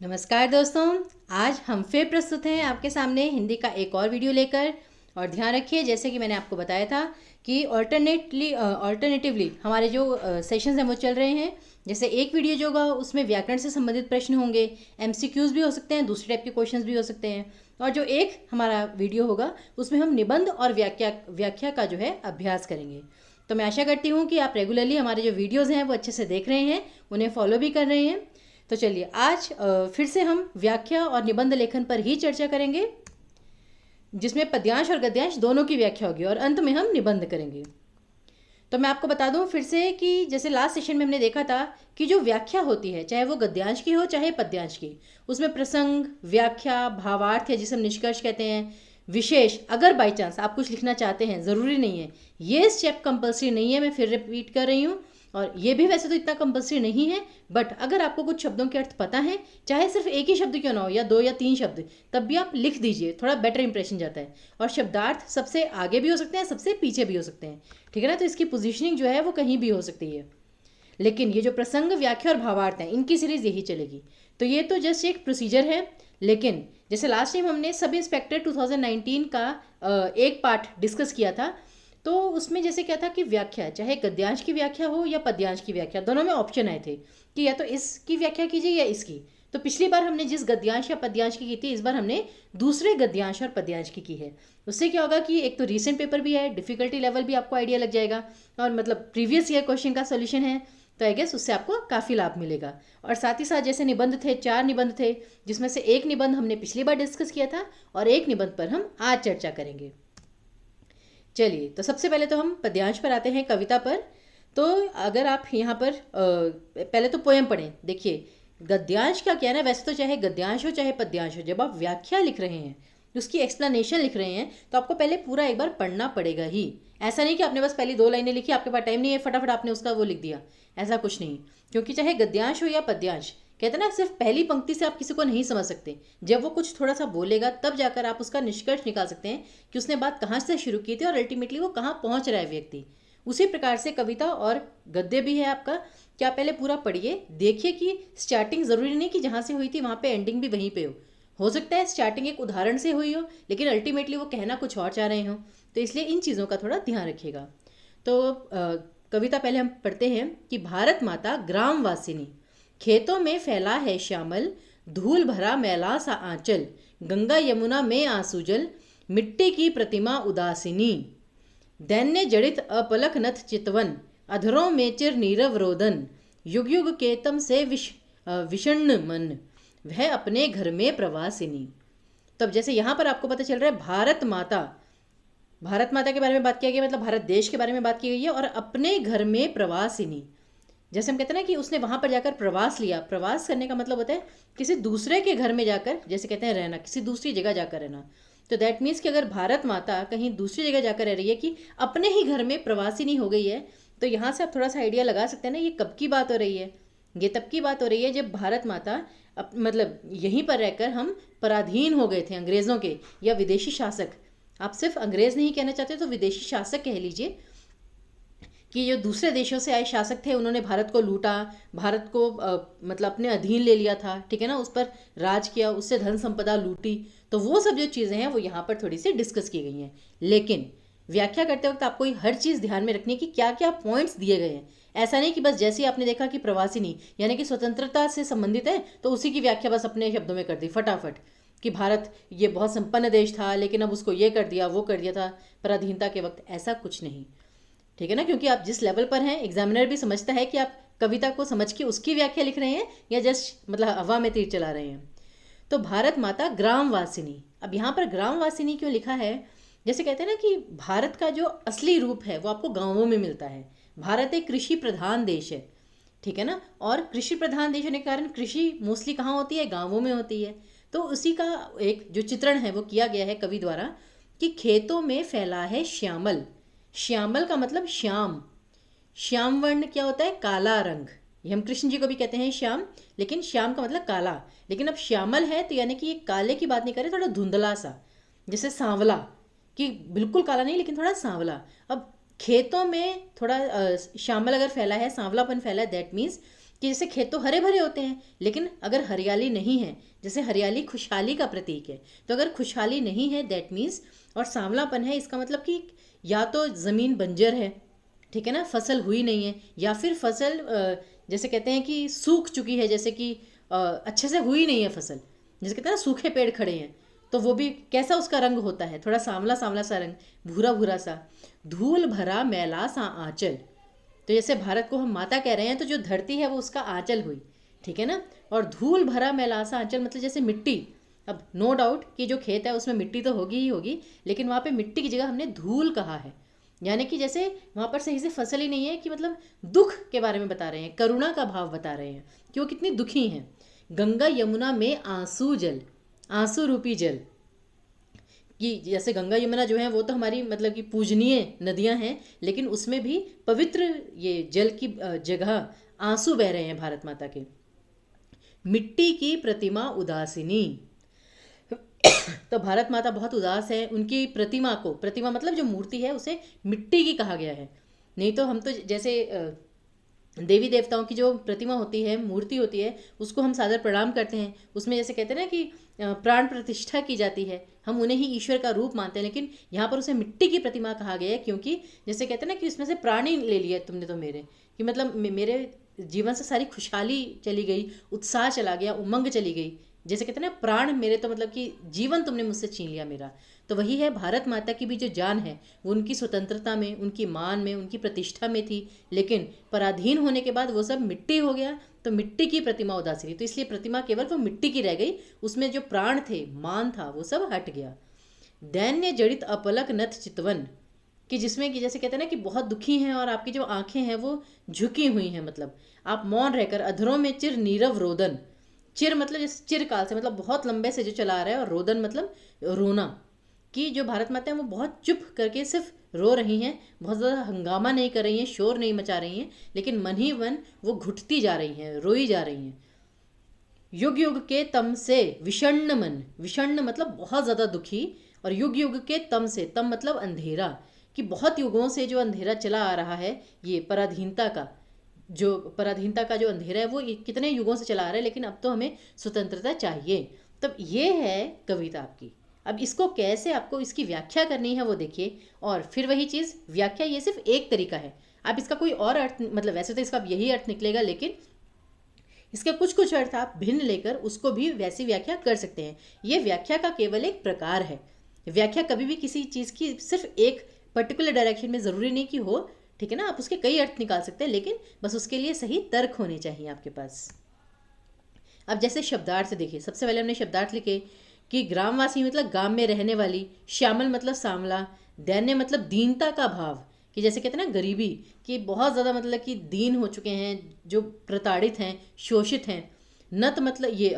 नमस्कार दोस्तों, आज हम फिर प्रस्तुत हैं आपके सामने हिंदी का एक और वीडियो लेकर। और ध्यान रखिए, जैसे कि मैंने आपको बताया था कि ऑल्टरनेटिवली हमारे जो सेशंस हैं वो चल रहे हैं। जैसे एक वीडियो जो होगा उसमें व्याकरण से संबंधित प्रश्न होंगे, एमसीक्यूज भी हो सकते हैं, दूसरे टाइप के क्वेश्चंस भी हो सकते हैं। और जो एक हमारा वीडियो होगा उसमें हम निबंध और व्याख्या का जो है अभ्यास करेंगे। तो मैं आशा करती हूँ कि आप रेगुलरली हमारे जो वीडियोज़ हैं वो अच्छे से देख रहे हैं, उन्हें फॉलो भी कर रहे हैं। तो चलिए आज फिर से हम व्याख्या और निबंध लेखन पर ही चर्चा करेंगे, जिसमें पद्यांश और गद्यांश दोनों की व्याख्या होगी और अंत में हम निबंध करेंगे। तो मैं आपको बता दूं फिर से कि जैसे लास्ट सेशन में हमने देखा था कि जो व्याख्या होती है, चाहे वो गद्यांश की हो चाहे पद्यांश की, उसमें प्रसंग, व्याख्या, भावार्थ या जिसे हम निष्कर्ष कहते हैं, विशेष, अगर बाई चांस आप कुछ लिखना चाहते हैं, ज़रूरी नहीं है, ये स्टेप कंपल्सरी नहीं है, मैं फिर रिपीट कर रही हूँ। और ये भी वैसे तो इतना कंपल्सरी नहीं है, बट अगर आपको कुछ शब्दों के अर्थ पता है, चाहे सिर्फ एक ही शब्द क्यों ना हो या दो या तीन शब्द, तब भी आप लिख दीजिए, थोड़ा बेटर इंप्रेशन जाता है। और शब्दार्थ सबसे आगे भी हो सकते हैं, सबसे पीछे भी हो सकते हैं, ठीक है ना। तो इसकी पोजीशनिंग जो है वो कहीं भी हो सकती है। लेकिन ये जो प्रसंग, व्याख्या और भावार्थ हैं, इनकी सीरीज यही चलेगी। तो ये तो जस्ट एक प्रोसीजर है। लेकिन जैसे लास्ट टाइम हमने सब इंस्पेक्टर 2019 का एक पार्ट डिस्कस किया था, तो उसमें जैसे क्या था कि व्याख्या, चाहे गद्यांश की व्याख्या हो या पद्यांश की व्याख्या, दोनों में ऑप्शन आए थे कि या तो इसकी व्याख्या कीजिए या इसकी। तो पिछली बार हमने जिस गद्यांश या पद्यांश की थी, इस बार हमने दूसरे गद्यांश और पद्यांश की है। उससे क्या होगा कि एक तो रीसेंट पेपर भी है, डिफिकल्टी लेवल भी आपको आइडिया लग जाएगा, और मतलब प्रीवियस ईयर क्वेश्चन का सोल्यूशन है। तो आई गेस उससे आपको काफ़ी लाभ मिलेगा। और साथ ही साथ जैसे निबंध थे, 4 निबंध थे, जिसमें से एक निबंध हमने पिछली बार डिस्कस किया था और एक निबंध पर हम आज चर्चा करेंगे। चलिए, तो सबसे पहले तो हम पद्यांश पर आते हैं, कविता पर। तो अगर आप यहाँ पर पहले तो पोएम पढ़ें। देखिए, गद्यांश का क्या है ना, वैसे तो चाहे गद्यांश हो चाहे पद्यांश हो, जब आप व्याख्या लिख रहे हैं, उसकी एक्सप्लेनेशन लिख रहे हैं, तो आपको पहले पूरा एक बार पढ़ना पड़ेगा ही। ऐसा नहीं कि आपने बस पहली 2 लाइनें लिखी, आपके पास टाइम नहीं है, फटाफट आपने उसका वो लिख दिया, ऐसा कुछ नहीं। क्योंकि चाहे गद्यांश हो या पद्यांश, कहते हैं ना, सिर्फ पहली पंक्ति से आप किसी को नहीं समझ सकते। जब वो कुछ थोड़ा सा बोलेगा तब जाकर आप उसका निष्कर्ष निकाल सकते हैं कि उसने बात कहाँ से शुरू की थी और अल्टीमेटली वो कहाँ पहुँच रहा है व्यक्ति। उसी प्रकार से कविता और गद्य भी है आपका। क्या पहले पूरा पढ़िए, देखिए कि स्टार्टिंग ज़रूरी नहीं कि जहाँ से हुई थी वहाँ पे एंडिंग भी वहीं पे हो सकता है स्टार्टिंग एक उदाहरण से हुई हो, लेकिन अल्टीमेटली वो कहना कुछ और चाह रहे हो। तो इसलिए इन चीज़ों का थोड़ा ध्यान रखिएगा। तो कविता पहले हम पढ़ते हैं कि भारत माता ग्राम वासिनी, खेतों में फैला है श्यामल, धूल भरा मैला सा आंचल, गंगा यमुना में आंसू जल, मिट्टी की प्रतिमा उदासिनी, दैन्य जड़ित अपलक नथ चितवन, अधरों में चिर नीरव रोदन, युग युग केतम से विषण्ण मन, वह अपने घर में प्रवासिनी। तब जैसे यहाँ पर आपको पता चल रहा है भारत माता, भारत माता के बारे में बात किया गया, मतलब भारत देश के बारे में बात की गई है, और अपने घर में प्रवासिनी। जैसे हम कहते हैं ना कि उसने वहाँ पर जाकर प्रवास लिया। प्रवास करने का मतलब होता है किसी दूसरे के घर में जाकर, जैसे कहते हैं रहना, किसी दूसरी जगह जाकर रहना। तो दैट मीन्स कि अगर भारत माता कहीं दूसरी जगह जाकर रह रही है, कि अपने ही घर में प्रवासिनी हो गई है, तो यहाँ से आप थोड़ा सा आइडिया लगा सकते हैं ना, ये कब की बात हो रही है। ये तब की बात हो रही है जब भारत माता मतलब यहीं पर रहकर हम पराधीन हो गए थे अंग्रेज़ों के, या विदेशी शासक, आप सिर्फ अंग्रेज़ नहीं कहना चाहते तो विदेशी शासक कह लीजिए, कि जो दूसरे देशों से आए शासक थे, उन्होंने भारत को लूटा, भारत को मतलब अपने अधीन ले लिया था, ठीक है ना, उस पर राज किया, उससे धन संपदा लूटी। तो वो सब जो चीज़ें हैं वो यहाँ पर थोड़ी सी डिस्कस की गई हैं। लेकिन व्याख्या करते वक्त आपको हर चीज़ ध्यान में रखनी है कि क्या क्या पॉइंट्स दिए गए हैं। ऐसा नहीं कि बस जैसे ही आपने देखा कि प्रवासिनी यानी कि स्वतंत्रता से संबंधित है, तो उसी की व्याख्या बस अपने शब्दों में कर दी फटाफट, कि भारत ये बहुत संपन्न देश था लेकिन अब उसको ये कर दिया, वो कर दिया था पराधीनता के वक्त। ऐसा कुछ नहीं, ठीक है ना। क्योंकि आप जिस लेवल पर हैं, एग्जामिनर भी समझता है कि आप कविता को समझ के उसकी व्याख्या लिख रहे हैं या जस्ट मतलब हवा में तीर चला रहे हैं। तो भारत माता ग्राम वासिनी, अब यहाँ पर ग्राम वासिनी क्यों लिखा है? जैसे कहते हैं ना कि भारत का जो असली रूप है वो आपको गाँवों में मिलता है। भारत एक कृषि प्रधान देश है, ठीक है ना, और कृषि प्रधान देश होने के कारण कृषि मोस्टली कहाँ होती है? गाँवों में होती है। तो उसी का एक जो चित्रण है वो किया गया है कवि द्वारा, कि खेतों में फैला है श्यामल। श्यामल का मतलब श्याम, श्याम वर्ण क्या होता है? काला रंग। ये हम कृष्ण जी को भी कहते हैं श्याम, लेकिन श्याम का मतलब काला। लेकिन अब श्यामल है तो यानी कि ये काले की बात नहीं करें, थोड़ा धुंधला सा, जैसे सांवला, कि बिल्कुल काला नहीं लेकिन थोड़ा सांवला। अब खेतों में थोड़ा श्यामल अगर फैला है, सांवलापन फैला है, दैट मीन्स कि जैसे खेत तो हरे भरे होते हैं, लेकिन अगर हरियाली नहीं है, जैसे हरियाली खुशहाली का प्रतीक है, तो अगर खुशहाली नहीं है दैट मीन्स, और सांवलापन है इसका मतलब कि या तो ज़मीन बंजर है, ठीक है ना, फसल हुई नहीं है, या फिर फसल जैसे कहते हैं कि सूख चुकी है, जैसे कि अच्छे से हुई नहीं है फसल, जैसे कहते हैं ना सूखे पेड़ खड़े हैं, तो वो भी कैसा उसका रंग होता है, थोड़ा सांवला सांवला सा रंग, भूरा भूरा सा। धूल भरा मैला सा आंचल, तो जैसे भारत को हम माता कह रहे हैं, तो जो धरती है वो उसका आंचल हुई, ठीक है ना। और धूल भरा मैला सा आंचल मतलब जैसे मिट्टी, अब नो डाउट कि जो खेत है उसमें मिट्टी तो होगी ही होगी, लेकिन वहाँ पे मिट्टी की जगह हमने धूल कहा है, यानी कि जैसे वहाँ पर सही से फसल ही नहीं है, कि मतलब दुख के बारे में बता रहे हैं, करुणा का भाव बता रहे हैं कि वो कितनी दुखी हैं। गंगा यमुना में आंसू जल, आंसू रूपी जल, कि जैसे गंगा यमुना जो है वो तो हमारी मतलब कि पूजनीय नदियां हैं, लेकिन उसमें भी पवित्र ये जल की जगह आंसू बह रहे हैं भारत माता के। मिट्टी की प्रतिमा उदासिनी, तो भारत माता बहुत उदास है, उनकी प्रतिमा को, प्रतिमा मतलब जो मूर्ति है उसे मिट्टी की कहा गया है। नहीं तो हम तो जैसे देवी देवताओं की जो प्रतिमा होती है, मूर्ति होती है, उसको हम सादर प्रणाम करते हैं, उसमें जैसे कहते हैं ना कि प्राण प्रतिष्ठा की जाती है, हम उन्हें ही ईश्वर का रूप मानते हैं, लेकिन यहाँ पर उसे मिट्टी की प्रतिमा कहा गया है, क्योंकि जैसे कहते हैं ना कि इसमें से प्राण ही ले लिया तुमने तो मेरे, कि मतलब मेरे जीवन से सारी खुशहाली चली गई, उत्साह चला गया, उमंग चली गई, जैसे कहते हैं ना प्राण मेरे, तो मतलब कि जीवन तुमने मुझसे छीन लिया मेरा। तो वही है, भारत माता की भी जो जान है वो उनकी स्वतंत्रता में, उनकी मान में, उनकी प्रतिष्ठा में थी, लेकिन पराधीन होने के बाद वो सब मिट्टी हो गया, तो मिट्टी की प्रतिमा उदासी थी, तो इसलिए प्रतिमा केवल वो मिट्टी की रह गई, उसमें जो प्राण थे, मान था, वो सब हट गया। दैन्य जड़ित अपलक नथ चितवन, कि जिसमें कि जैसे कहते हैं ना कि बहुत दुखी हैं और आपकी जो आंखें हैं वो झुकी हुई हैं, मतलब आप मौन रहकर, अधरों में चिर नीरव रोदन, चिर मतलब जैसे चिरकाल से, मतलब बहुत लंबे से जो चला रहा है, और रोदन मतलब रोना, कि जो भारत माता है वो बहुत चुप करके सिर्फ रो रही हैं, बहुत ज़्यादा हंगामा नहीं कर रही हैं, शोर नहीं मचा रही हैं, लेकिन मन ही मन वो घुटती जा रही हैं, रोई जा रही हैं। युग युग के तम से विषण्ण मन, विषण्ण मतलब बहुत ज़्यादा दुखी, और युग युग के तम से, तम मतलब अंधेरा, कि बहुत युगों से जो अंधेरा चला आ रहा है, ये पराधीनता का, जो पराधीनता का जो अंधेरा है वो कितने युगों से चला आ रहा है, लेकिन अब तो हमें स्वतंत्रता चाहिए। तब ये है कविता आपकी। अब इसको कैसे आपको इसकी व्याख्या करनी है वो देखिए, और फिर वही चीज़, व्याख्या ये सिर्फ एक तरीका है, आप इसका कोई और अर्थ, मतलब वैसे तो इसका यही अर्थ निकलेगा, लेकिन इसके कुछ कुछ अर्थ आप भिन्न लेकर उसको भी वैसी व्याख्या कर सकते हैं। ये व्याख्या का केवल एक प्रकार है। व्याख्या कभी भी किसी चीज़ की सिर्फ एक पर्टिकुलर डायरेक्शन में ज़रूरी नहीं कि हो, ठीक है ना, आप उसके कई अर्थ निकाल सकते हैं, लेकिन बस उसके लिए सही तर्क होने चाहिए आपके पास। अब जैसे शब्दार्थ देखिए, सबसे पहले हमने शब्दार्थ लिखे कि ग्रामवासी मतलब गांव में रहने वाली, श्यामल मतलब सांवला, दैन्य मतलब दीनता का भाव, कि जैसे कहते हैं ना गरीबी, कि बहुत ज़्यादा मतलब कि दीन हो चुके हैं, जो प्रताड़ित हैं, शोषित हैं। नत मतलब ये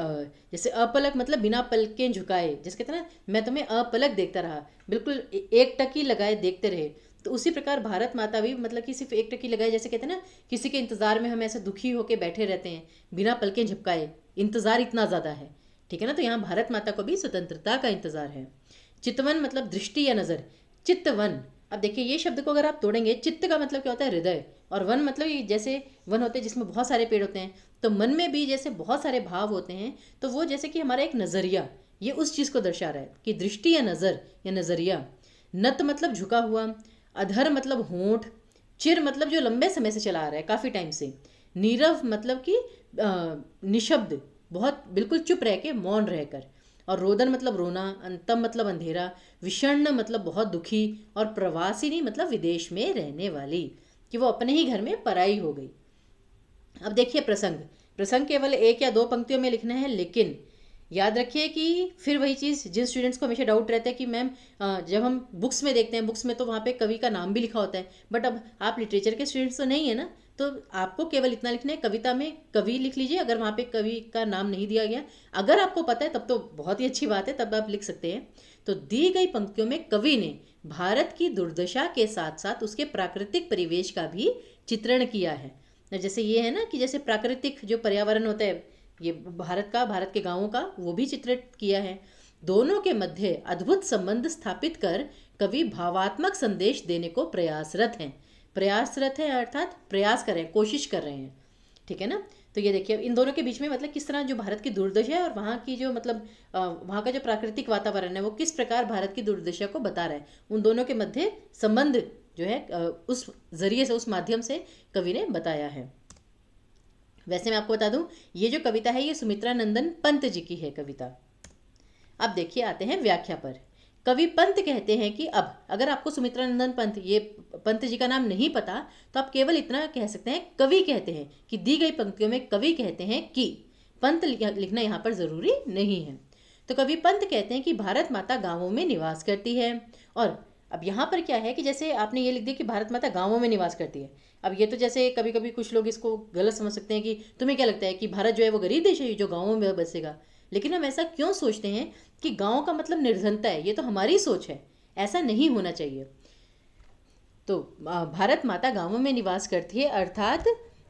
जैसे अपलक मतलब बिना पलकें झुकाए, जैसे कहते हैं ना मैं तुम्हें अपलक देखता रहा, बिल्कुल एक टकी लगाए देखते रहे, तो उसी प्रकार भारत माता भी मतलब कि सिर्फ एक टकी लगाए, जैसे कहते हैं ना किसी के इंतज़ार में हम ऐसे दुखी होकर बैठे रहते हैं, बिना पलकें झपकाए, इंतज़ार इतना ज़्यादा है, ठीक है ना। तो यहाँ भारत माता को भी स्वतंत्रता का इंतज़ार है। चितवन मतलब दृष्टि या नज़र, चित्तवन, अब देखिए ये शब्द को अगर आप तोड़ेंगे, चित्त का मतलब क्या होता है हृदय, और वन मतलब ये जैसे वन होते हैं जिसमें बहुत सारे पेड़ होते हैं, तो मन में भी जैसे बहुत सारे भाव होते हैं, तो वो जैसे कि हमारा एक नज़रिया, ये उस चीज़ को दर्शा रहा है कि दृष्टि या नज़र या नज़रिया। नत मतलब झुका हुआ, अधर मतलब होंठ, चिर मतलब जो लंबे समय से चला आ रहा है, काफ़ी टाइम से, नीरव मतलब कि निशब्द, बहुत बिल्कुल चुप रह के, मौन रहकर, और रोदन मतलब रोना, अंतम मतलब अंधेरा, विषण्ण मतलब बहुत दुखी, और प्रवासिनी मतलब विदेश में रहने वाली, कि वो अपने ही घर में पराई हो गई। अब देखिए प्रसंग, प्रसंग केवल एक या दो पंक्तियों में लिखना है, लेकिन याद रखिए कि फिर वही चीज़, जिन स्टूडेंट्स को हमेशा डाउट रहता है कि मैम जब हम बुक्स में देखते हैं, बुक्स में तो वहाँ पे कवि का नाम भी लिखा होता है, बट अब आप लिटरेचर के स्टूडेंट्स तो नहीं है ना, तो आपको केवल इतना लिखना है, कविता में कवि लिख लीजिए, अगर वहाँ पे कवि का नाम नहीं दिया गया, अगर आपको पता है तब तो बहुत ही अच्छी बात है, तब आप लिख सकते हैं। तो दी गई पंक्तियों में कवि ने भारत की दुर्दशा के साथ साथ उसके प्राकृतिक परिवेश का भी चित्रण किया है। जैसे ये है ना कि जैसे प्राकृतिक जो पर्यावरण होता है, ये भारत का, भारत के गांवों का, वो भी चित्रित किया है। दोनों के मध्य अद्भुत संबंध स्थापित कर कवि भावात्मक संदेश देने को प्रयासरत हैं। प्रयासरत है अर्थात प्रयास कर रहे हैं, कोशिश कर रहे हैं। ठीक है ना। तो ये देखिए इन दोनों के बीच में मतलब किस तरह जो भारत की दुर्दशा है और वहाँ की जो मतलब वहाँ का जो प्राकृतिक वातावरण है वो किस प्रकार भारत की दुर्दशा को बता रहा है, उन दोनों के मध्य संबंध जो है उस जरिए से, उस माध्यम से कवि ने बताया है। वैसे मैं आपको बता दूं, ये जो कविता है ये सुमित्रा नंदन पंत जी की है कविता। अब देखिए आते हैं व्याख्या पर। कवि पंत कहते हैं कि अब अगर आपको सुमित्रा नंदन पंत, ये पंत जी का नाम नहीं पता, तो आप केवल इतना कह सकते हैं कवि कहते हैं, कि दी गई पंक्तियों में कवि कहते हैं कि, पंत लिखना यहाँ पर जरूरी नहीं है। तो कवि पंत कहते हैं कि भारत माता गांवों में निवास करती है। और अब यहाँ पर क्या है कि जैसे आपने ये लिख दिया कि भारत माता गांवों में निवास करती है, अब ये तो जैसे कभी कभी कुछ लोग इसको गलत समझ सकते हैं कि तुम्हें क्या लगता है कि भारत जो है वो गरीब देश है जो गाँवों में बसेगा। लेकिन हम ऐसा क्यों सोचते हैं कि गाँव का मतलब निर्धनता है, ये तो हमारी सोच है, ऐसा नहीं होना चाहिए। तो भारत माता गाँवों में निवास करती है, अर्थात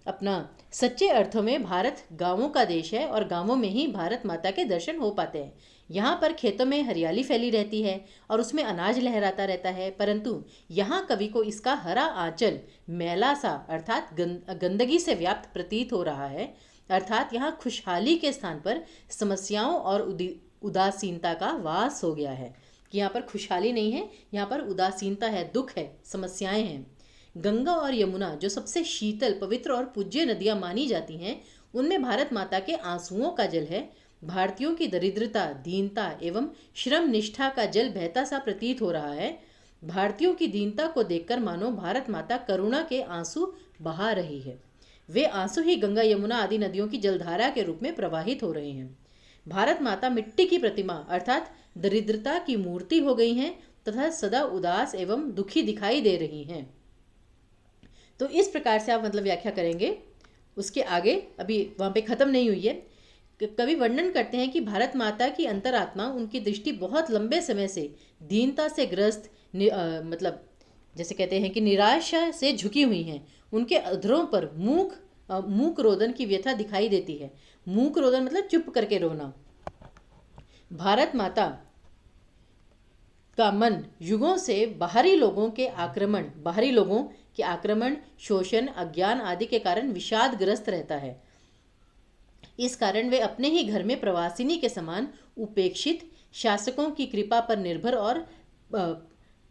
अपना सच्चे अर्थों में भारत गाँवों का देश है और गाँवों में ही भारत माता के दर्शन हो पाते हैं। यहाँ पर खेतों में हरियाली फैली रहती है और उसमें अनाज लहराता रहता है, परंतु यहाँ कवि को इसका हरा आंचल मैला सा अर्थात गंदगी से व्याप्त प्रतीत हो रहा है। अर्थात यहाँ खुशहाली के स्थान पर समस्याओं और उदासीनता का वास हो गया है, कि यहाँ पर खुशहाली नहीं है, यहाँ पर उदासीनता है, दुख है, समस्याएं हैं। गंगा और यमुना जो सबसे शीतल, पवित्र और पूज्य नदियां मानी जाती हैं, उनमें भारत माता के आंसुओं का जल है। भारतीयों की दरिद्रता, दीनता एवं श्रम निष्ठा का जल बहता सा प्रतीत हो रहा है। भारतीयों की दीनता को देखकर मानो भारत माता करुणा के आंसू बहा रही है। वे आंसू ही गंगा यमुना आदि नदियों की जलधारा के रूप में प्रवाहित हो रहे हैं। भारत माता मिट्टी की प्रतिमा अर्थात दरिद्रता की मूर्ति हो गई हैं तथा सदा उदास एवं दुखी दिखाई दे रही हैं। तो इस प्रकार से आप मतलब व्याख्या करेंगे। उसके आगे अभी वहाँ पे ख़त्म नहीं हुई है। कवि वर्णन करते हैं कि भारत माता की अंतरात्मा, उनकी दृष्टि बहुत लंबे समय से दीनता से ग्रस्त, मतलब जैसे कहते हैं कि निराशा से झुकी हुई हैं। उनके अधरों पर मूक रोदन की व्यथा दिखाई देती है। मूक रोदन मतलब चुप करके रोना। भारत माता का मन युगों से बाहरी लोगों के आक्रमण, शोषण, अज्ञान आदि के कारण विषादग्रस्त रहता है। इस कारण वे अपने ही घर में प्रवासिनी के समान उपेक्षित, शासकों की कृपा पर निर्भर और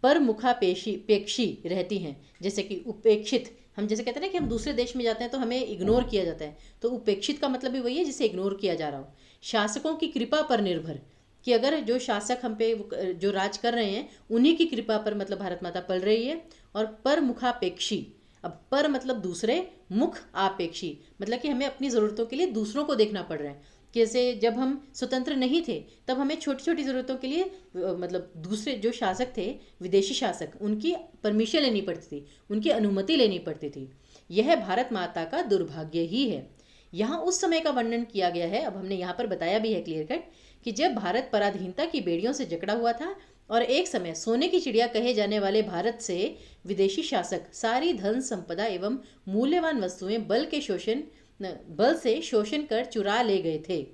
परमुखापेक्षी रहती हैं। जैसे कि उपेक्षित, हम जैसे कहते हैं ना कि हम दूसरे देश में जाते हैं तो हमें इग्नोर किया जाता है, तो उपेक्षित का मतलब भी वही है जिसे इग्नोर किया जा रहा हो। शासकों की कृपा पर निर्भर, कि अगर जो शासक हम पे जो राज कर रहे हैं उन्हीं की कृपा पर मतलब भारत माता पल रही है। और परमुखापेक्षी, अब पर मतलब दूसरे, मुख आपेक्षी मतलब कि हमें अपनी ज़रूरतों के लिए दूसरों को देखना पड़ रहा है। जैसे जब हम स्वतंत्र नहीं थे तब हमें छोटी छोटी ज़रूरतों के लिए मतलब दूसरे जो शासक थे, विदेशी शासक, उनकी परमिशन लेनी पड़ती थी, उनकी अनुमति लेनी पड़ती थी। यह भारत माता का दुर्भाग्य ही है। यहाँ उस समय का वर्णन किया गया है। अब हमने यहाँ पर बताया भी है क्लियर कट कि जब भारत पराधीनता की बेड़ियों से जकड़ा हुआ था और एक समय सोने की चिड़िया कहे जाने वाले भारत से विदेशी शासक सारी धन संपदा एवं मूल्यवान वस्तुएं बल से शोषण कर चुरा ले गए थे।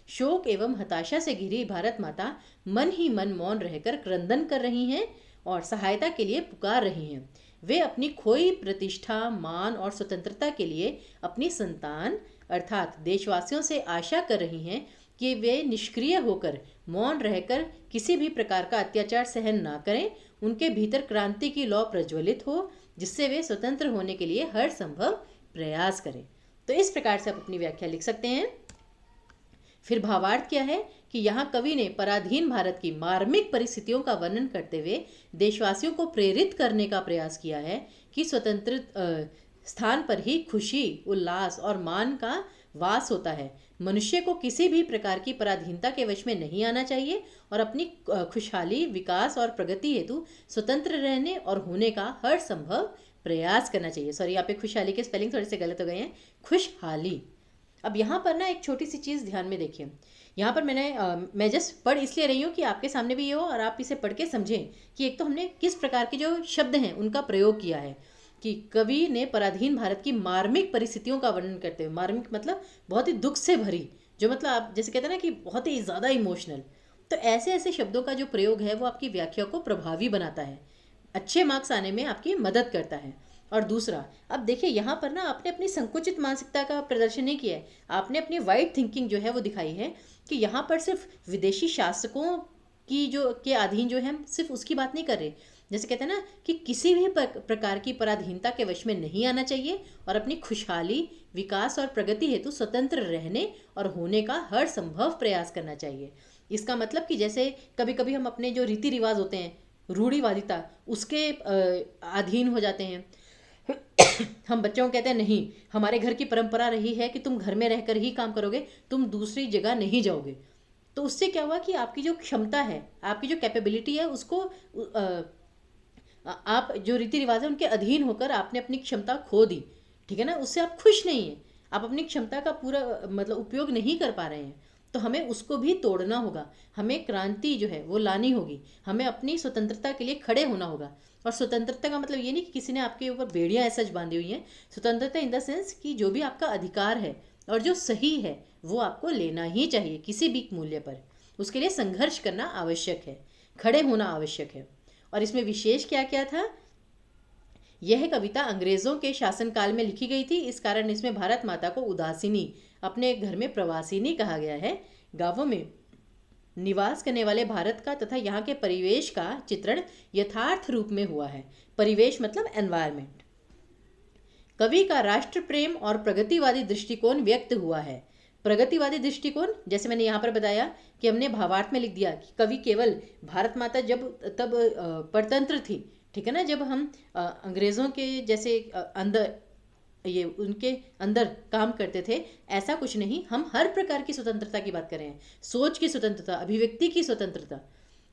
शोक एवं हताशा से घिरी भारत माता मन ही मन मौन रहकर क्रंदन कर रही हैं और सहायता के लिए पुकार रही हैं। वे अपनी खोई प्रतिष्ठा, मान और स्वतंत्रता के लिए अपनी संतान अर्थात देशवासियों से आशा कर रही हैं कि वे निष्क्रिय होकर, मौन रहकर किसी भी प्रकार का अत्याचार सहन ना करें। उनके भीतर क्रांति की लौ प्रज्वलित हो, जिससे वे स्वतंत्र होने के लिए हर संभव प्रयास करें। तो इस प्रकार से आप अपनी व्याख्या लिख सकते हैं। फिर भावार्थ क्या है कि यहाँ कवि ने पराधीन भारत की मार्मिक परिस्थितियों का वर्णन करते हुए देशवासियों को प्रेरित करने का प्रयास किया है कि स्वतंत्र स्थान पर ही खुशी, उल्लास और मान का वास होता है। मनुष्य को किसी भी प्रकार की पराधीनता के वश में नहीं आना चाहिए और अपनी खुशहाली, विकास और प्रगति हेतु स्वतंत्र रहने और होने का हर संभव प्रयास करना चाहिए। सॉरी, यहाँ पे खुशहाली के स्पेलिंग थोड़े से गलत हो गए हैं, खुशहाली। अब यहाँ पर ना एक छोटी सी चीज़ ध्यान में देखिए। यहाँ पर मैं जस्ट पढ़ इसलिए रही हूँ कि आपके सामने भी ये हो और आप इसे पढ़ के समझें कि एक तो हमने किस प्रकार के जो शब्द हैं उनका प्रयोग किया है। कि कवि ने पराधीन भारत की मार्मिक परिस्थितियों का वर्णन करते हुए, मार्मिक मतलब बहुत ही दुख से भरी, जो मतलब आप जैसे कहते हैं ना कि बहुत ही ज़्यादा इमोशनल, तो ऐसे ऐसे शब्दों का जो प्रयोग है वो आपकी व्याख्या को प्रभावी बनाता है, अच्छे मार्क्स आने में आपकी मदद करता है। और दूसरा, अब देखिए यहाँ पर ना आपने अपनी संकुचित मानसिकता का प्रदर्शन नहीं किया है, आपने अपनी वाइड थिंकिंग जो है वो दिखाई है कि यहाँ पर सिर्फ विदेशी शासकों की जो के अधीन जो है हम सिर्फ उसकी बात नहीं कर रहे। जैसे कहते हैं ना कि किसी भी प्रकार की पराधीनता के वश में नहीं आना चाहिए और अपनी खुशहाली, विकास और प्रगति हेतु स्वतंत्र रहने और होने का हर संभव प्रयास करना चाहिए। इसका मतलब कि जैसे कभी कभी हम अपने जो रीति रिवाज होते हैं, रूढ़िवादिता, उसके अधीन हो जाते हैं। हम बच्चों को कहते हैं नहीं, हमारे घर की परंपरा रही है कि तुम घर में रहकर ही काम करोगे, तुम दूसरी जगह नहीं जाओगे। तो उससे क्या हुआ कि आपकी जो क्षमता है, आपकी जो कैपेबिलिटी है, उसको आप जो रीति रिवाज है उनके अधीन होकर आपने अपनी क्षमता खो दी। ठीक है ना, उससे आप खुश नहीं हैं, आप अपनी क्षमता का पूरा मतलब उपयोग नहीं कर पा रहे हैं। तो हमें उसको भी तोड़ना होगा, हमें क्रांति जो है वो लानी होगी, हमें अपनी स्वतंत्रता के लिए खड़े होना होगा। और स्वतंत्रता का मतलब ये नहीं कि किसी ने आपके ऊपर बेड़ियां ऐसा बांधी हुई हैं। स्वतंत्रता इन द सेंस कि जो भी आपका अधिकार है और जो सही है वो आपको लेना ही चाहिए किसी भी मूल्य पर। उसके लिए संघर्ष करना आवश्यक है, खड़े होना आवश्यक है। और इसमें विशेष क्या क्या था, यह कविता अंग्रेजों के शासनकाल में लिखी गई थी, इस कारण इसमें भारत माता को उदासीनी, अपने घर में प्रवासिनी कहा गया है। गांवों में निवास करने वाले भारत का तथा यहाँ के परिवेश का चित्रण यथार्थ रूप में हुआ है। परिवेश मतलब एनवायरमेंट। कवि का राष्ट्र प्रेम और प्रगतिवादी दृष्टिकोण व्यक्त हुआ है। प्रगतिवादी दृष्टिकोण, जैसे मैंने यहाँ पर बताया कि हमने भावार्थ में लिख दिया कि कवि केवल भारत माता जब तब परतंत्र थी, ठीक है ना, जब हम अंग्रेज़ों के जैसे अंदर ये उनके अंदर काम करते थे, ऐसा कुछ नहीं। हम हर प्रकार की स्वतंत्रता की बात कर रहे हैं, सोच की स्वतंत्रता, अभिव्यक्ति की स्वतंत्रता।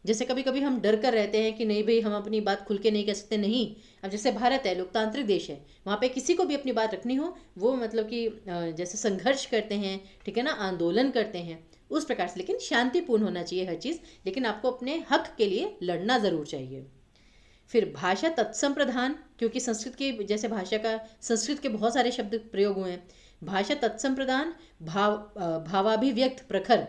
जैसे कभी कभी हम डर कर रहते हैं कि नहीं भाई हम अपनी बात खुल के नहीं कह सकते, नहीं। अब जैसे भारत है, लोकतांत्रिक देश है, वहाँ पे किसी को भी अपनी बात रखनी हो वो मतलब कि जैसे संघर्ष करते हैं, ठीक है ना, आंदोलन करते हैं उस प्रकार से, लेकिन शांतिपूर्ण होना चाहिए हर चीज़, लेकिन आपको अपने हक के लिए लड़ना ज़रूर चाहिए। फिर भाषा तत्सम प्रधान, क्योंकि संस्कृत की जैसे भाषा का संस्कृत के बहुत सारे शब्द प्रयोग हुए हैं। भाषा तत्सम प्रधान, भावाभिव्यक्त प्रखर,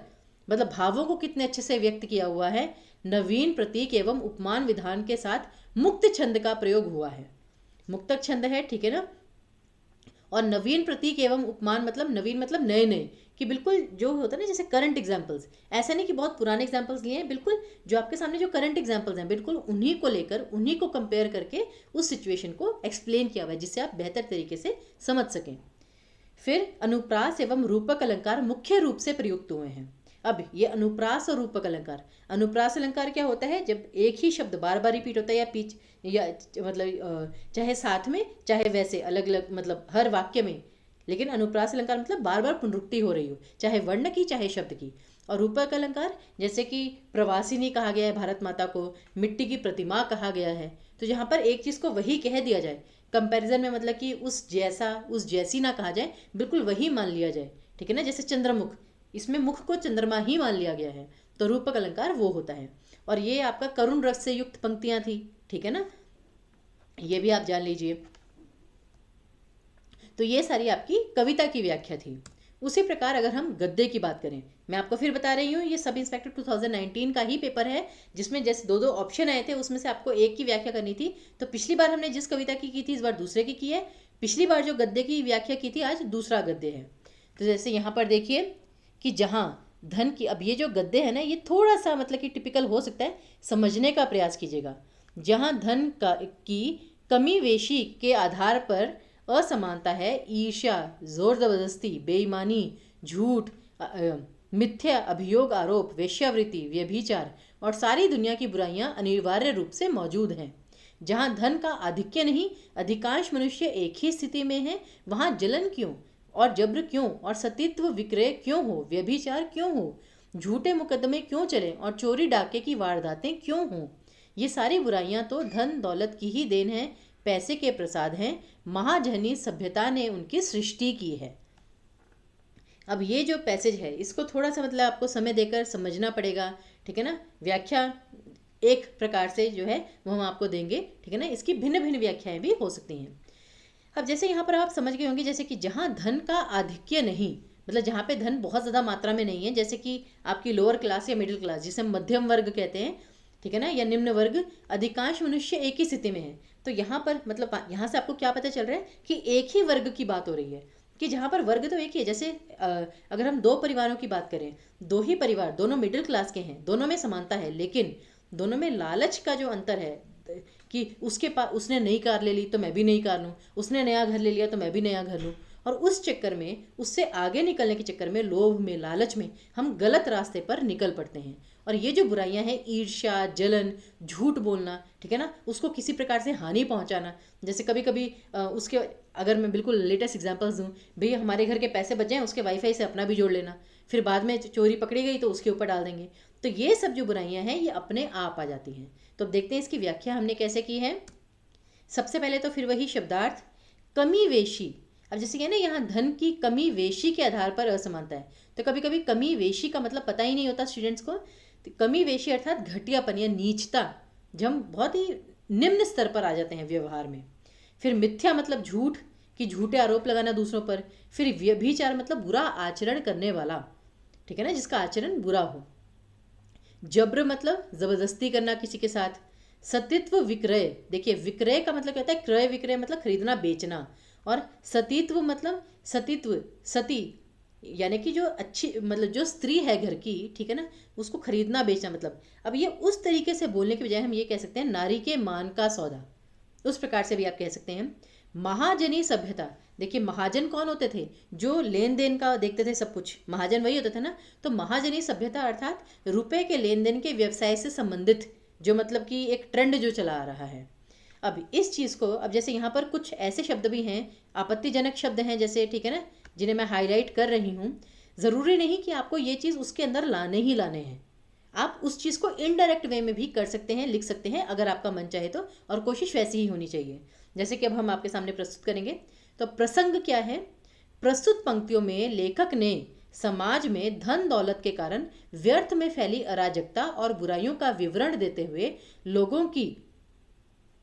मतलब भावों को कितने अच्छे से व्यक्त किया हुआ है। नवीन प्रतीक एवं उपमान विधान के साथ मुक्त छंद का प्रयोग हुआ है। मुक्तक छंद है, ठीक है ना। और नवीन प्रतीक एवं उपमान मतलब नवीन मतलब नए नए, कि बिल्कुल जो होता है ना जैसे करंट एग्जाम्पल्स, ऐसा नहीं कि बहुत पुराने एग्जाम्पल्स लिए हैं, बिल्कुल जो आपके सामने जो करंट एग्जाम्पल्स हैं बिल्कुल उन्हीं को लेकर, उन्हीं को कंपेयर करके उस सिचुएशन को एक्सप्लेन किया हुआ है, जिससे आप बेहतर तरीके से समझ सकें। फिर अनुप्रास एवं रूपक अलंकार मुख्य रूप से प्रयुक्त हुए हैं। अब ये अनुप्रास और रूपक अलंकार, अनुप्रास अलंकार क्या होता है, जब एक ही शब्द बार बार रिपीट होता है या पीछ या मतलब चाहे साथ में चाहे वैसे अलग अलग मतलब हर वाक्य में, लेकिन अनुप्रास अलंकार मतलब बार बार पुनरुक्ति हो रही हो, चाहे वर्ण की चाहे शब्द की। और रूपक अलंकार जैसे कि प्रवासिनी कहा गया है भारत माता को, मिट्टी की प्रतिमा कहा गया है, तो यहाँ पर एक चीज़ को वही कह दिया जाए, कंपैरिजन में मतलब कि उस जैसा उस जैसी ना कहा जाए, बिल्कुल वही मान लिया जाए, ठीक है ना। जैसे चंद्रमुख, इसमें मुख को चंद्रमा ही मान लिया गया है, तो रूपक अलंकार वो होता है। और ये आपका करुण रस से युक्त पंक्तियां थी, ठीक है ना, ये भी आप जान लीजिए। तो ये सारी आपकी कविता की व्याख्या थी। उसी प्रकार अगर हम गद्य की बात करें, मैं आपको फिर बता रही हूँ ये सब इंस्पेक्टर 2019 का ही पेपर है, जिसमें जैसे दो दो ऑप्शन आए थे, उसमें से आपको एक की व्याख्या करनी थी। तो पिछली बार हमने जिस कविता की थी इस बार दूसरे की है। पिछली बार जो गद्य की व्याख्या की थी आज दूसरा गद्य है। तो जैसे यहाँ पर देखिए कि जहाँ धन की, अब ये जो गद्य है ना ये थोड़ा सा मतलब कि टिपिकल हो सकता है, समझने का प्रयास कीजिएगा। जहाँ धन की कमी वेशी के आधार पर असमानता है, ईर्ष्या, जोर जबरदस्ती, बेईमानी, झूठ, मिथ्या अभियोग, आरोप, वेश्यावृत्ति, व्यभिचार और सारी दुनिया की बुराइयां अनिवार्य रूप से मौजूद हैं। जहाँ धन का आधिक्य नहीं, अधिकांश मनुष्य एक ही स्थिति में है, वहाँ जलन क्यों और जब्र क्यों और सतीत्व विक्रय क्यों हो, व्यभिचार क्यों हो, झूठे मुकदमे क्यों चले और चोरी डाके की वारदातें क्यों हों। ये सारी बुराइयां तो धन दौलत की ही देन है, पैसे के प्रसाद हैं, महाजनी सभ्यता ने उनकी सृष्टि की है। अब ये जो पैसेज है इसको थोड़ा सा मतलब आपको समय देकर समझना पड़ेगा, ठीक है ना। व्याख्या एक प्रकार से जो है वो हम आपको देंगे, ठीक है ना। इसकी भिन्न भिन्न व्याख्याएं भी हो सकती हैं। अब जैसे यहाँ पर आप समझ गए होंगे, जैसे कि जहाँ धन का आधिक्य नहीं, मतलब जहाँ पे धन बहुत ज़्यादा मात्रा में नहीं है, जैसे कि आपकी लोअर क्लास या मिडिल क्लास जिसे हम मध्यम वर्ग कहते हैं, ठीक है ना, या निम्न वर्ग, अधिकांश मनुष्य एक ही स्थिति में है। तो यहाँ पर मतलब यहाँ से आपको क्या पता चल रहा है कि एक ही वर्ग की बात हो रही है, कि जहाँ पर वर्ग तो एक ही है। जैसे अगर हम दो परिवारों की बात करें, दो ही परिवार, दोनों मिडिल क्लास के हैं, दोनों में समानता है, लेकिन दोनों में लालच का जो अंतर है कि उसके पास, उसने नई कार ले ली तो मैं भी नई कार लूँ, उसने नया घर ले लिया तो मैं भी नया घर लूँ, और उस चक्कर में, उससे आगे निकलने के चक्कर में, लोभ में, लालच में हम गलत रास्ते पर निकल पड़ते हैं। और ये जो बुराइयां हैं, ईर्ष्या, जलन, झूठ बोलना, ठीक है ना, उसको किसी प्रकार से हानि पहुंचाना, जैसे कभी कभी उसके, अगर मैं बिल्कुल लेटेस्ट एग्जांपल्स दूं, भैया हमारे घर के पैसे बच जाएं, उसके वाईफाई से अपना भी जोड़ लेना, फिर बाद में चोरी पकड़ी गई तो उसके ऊपर डाल देंगे। तो ये सब जो बुराइयां हैं ये अपने आप आ जाती हैं। तो अब देखते हैं इसकी व्याख्या हमने कैसे की है। सबसे पहले तो फिर वही शब्दार्थ, कमी वेशी। अब जैसे कि ना, यहाँ धन की कमी वेशी के आधार पर असमानता है, तो कभी कभी कमी वेशी का मतलब पता ही नहीं होता स्टूडेंट्स को। तो कमी वेशी अर्थात घटियापन या नीचता, जब हम बहुत ही निम्न स्तर पर आ जाते हैं व्यवहार में। फिर मिथ्या मतलब झूठ, कि झूठे आरोप लगाना दूसरों पर। फिर व्यभिचार मतलब बुरा आचरण करने वाला, ठीक है ना, जिसका आचरण बुरा हो। जब्र मतलब जबरदस्ती करना किसी के साथ। सतीत्व विक्रय, देखिए विक्रय का मतलब क्या होता है, क्रय विक्रय मतलब खरीदना बेचना, और सतीत्व मतलब सतीत्व, सती यानी कि जो अच्छी, मतलब जो स्त्री है घर की, ठीक है ना, उसको खरीदना बेचना मतलब। अब ये उस तरीके से बोलने के बजाय हम ये कह सकते हैं नारी के मान का सौदा, उस प्रकार से भी आप कह सकते हैं। महाजनी सभ्यता, देखिए महाजन कौन होते थे, जो लेन देन का देखते थे सब कुछ, महाजन वही होते थे ना। तो महाजनी सभ्यता अर्थात रुपए के लेन देन के व्यवसाय से संबंधित, जो मतलब कि एक ट्रेंड जो चला आ रहा है। अब इस चीज़ को, अब जैसे यहाँ पर कुछ ऐसे शब्द भी हैं, आपत्तिजनक शब्द हैं जैसे, ठीक है ना, जिन्हें मैं हाईलाइट कर रही हूँ। ज़रूरी नहीं कि आपको ये चीज़ उसके अंदर लाने ही लाने हैं, आप उस चीज़ को इनडायरेक्ट वे में भी कर सकते हैं, लिख सकते हैं अगर आपका मन चाहे तो, और कोशिश वैसी ही होनी चाहिए। जैसे कि अब हम आपके सामने प्रस्तुत करेंगे। तो प्रसंग क्या है, प्रस्तुत पंक्तियों में लेखक ने समाज में धन दौलत के कारण व्यर्थ में फैली अराजकता और बुराइयों का विवरण देते हुए लोगों की,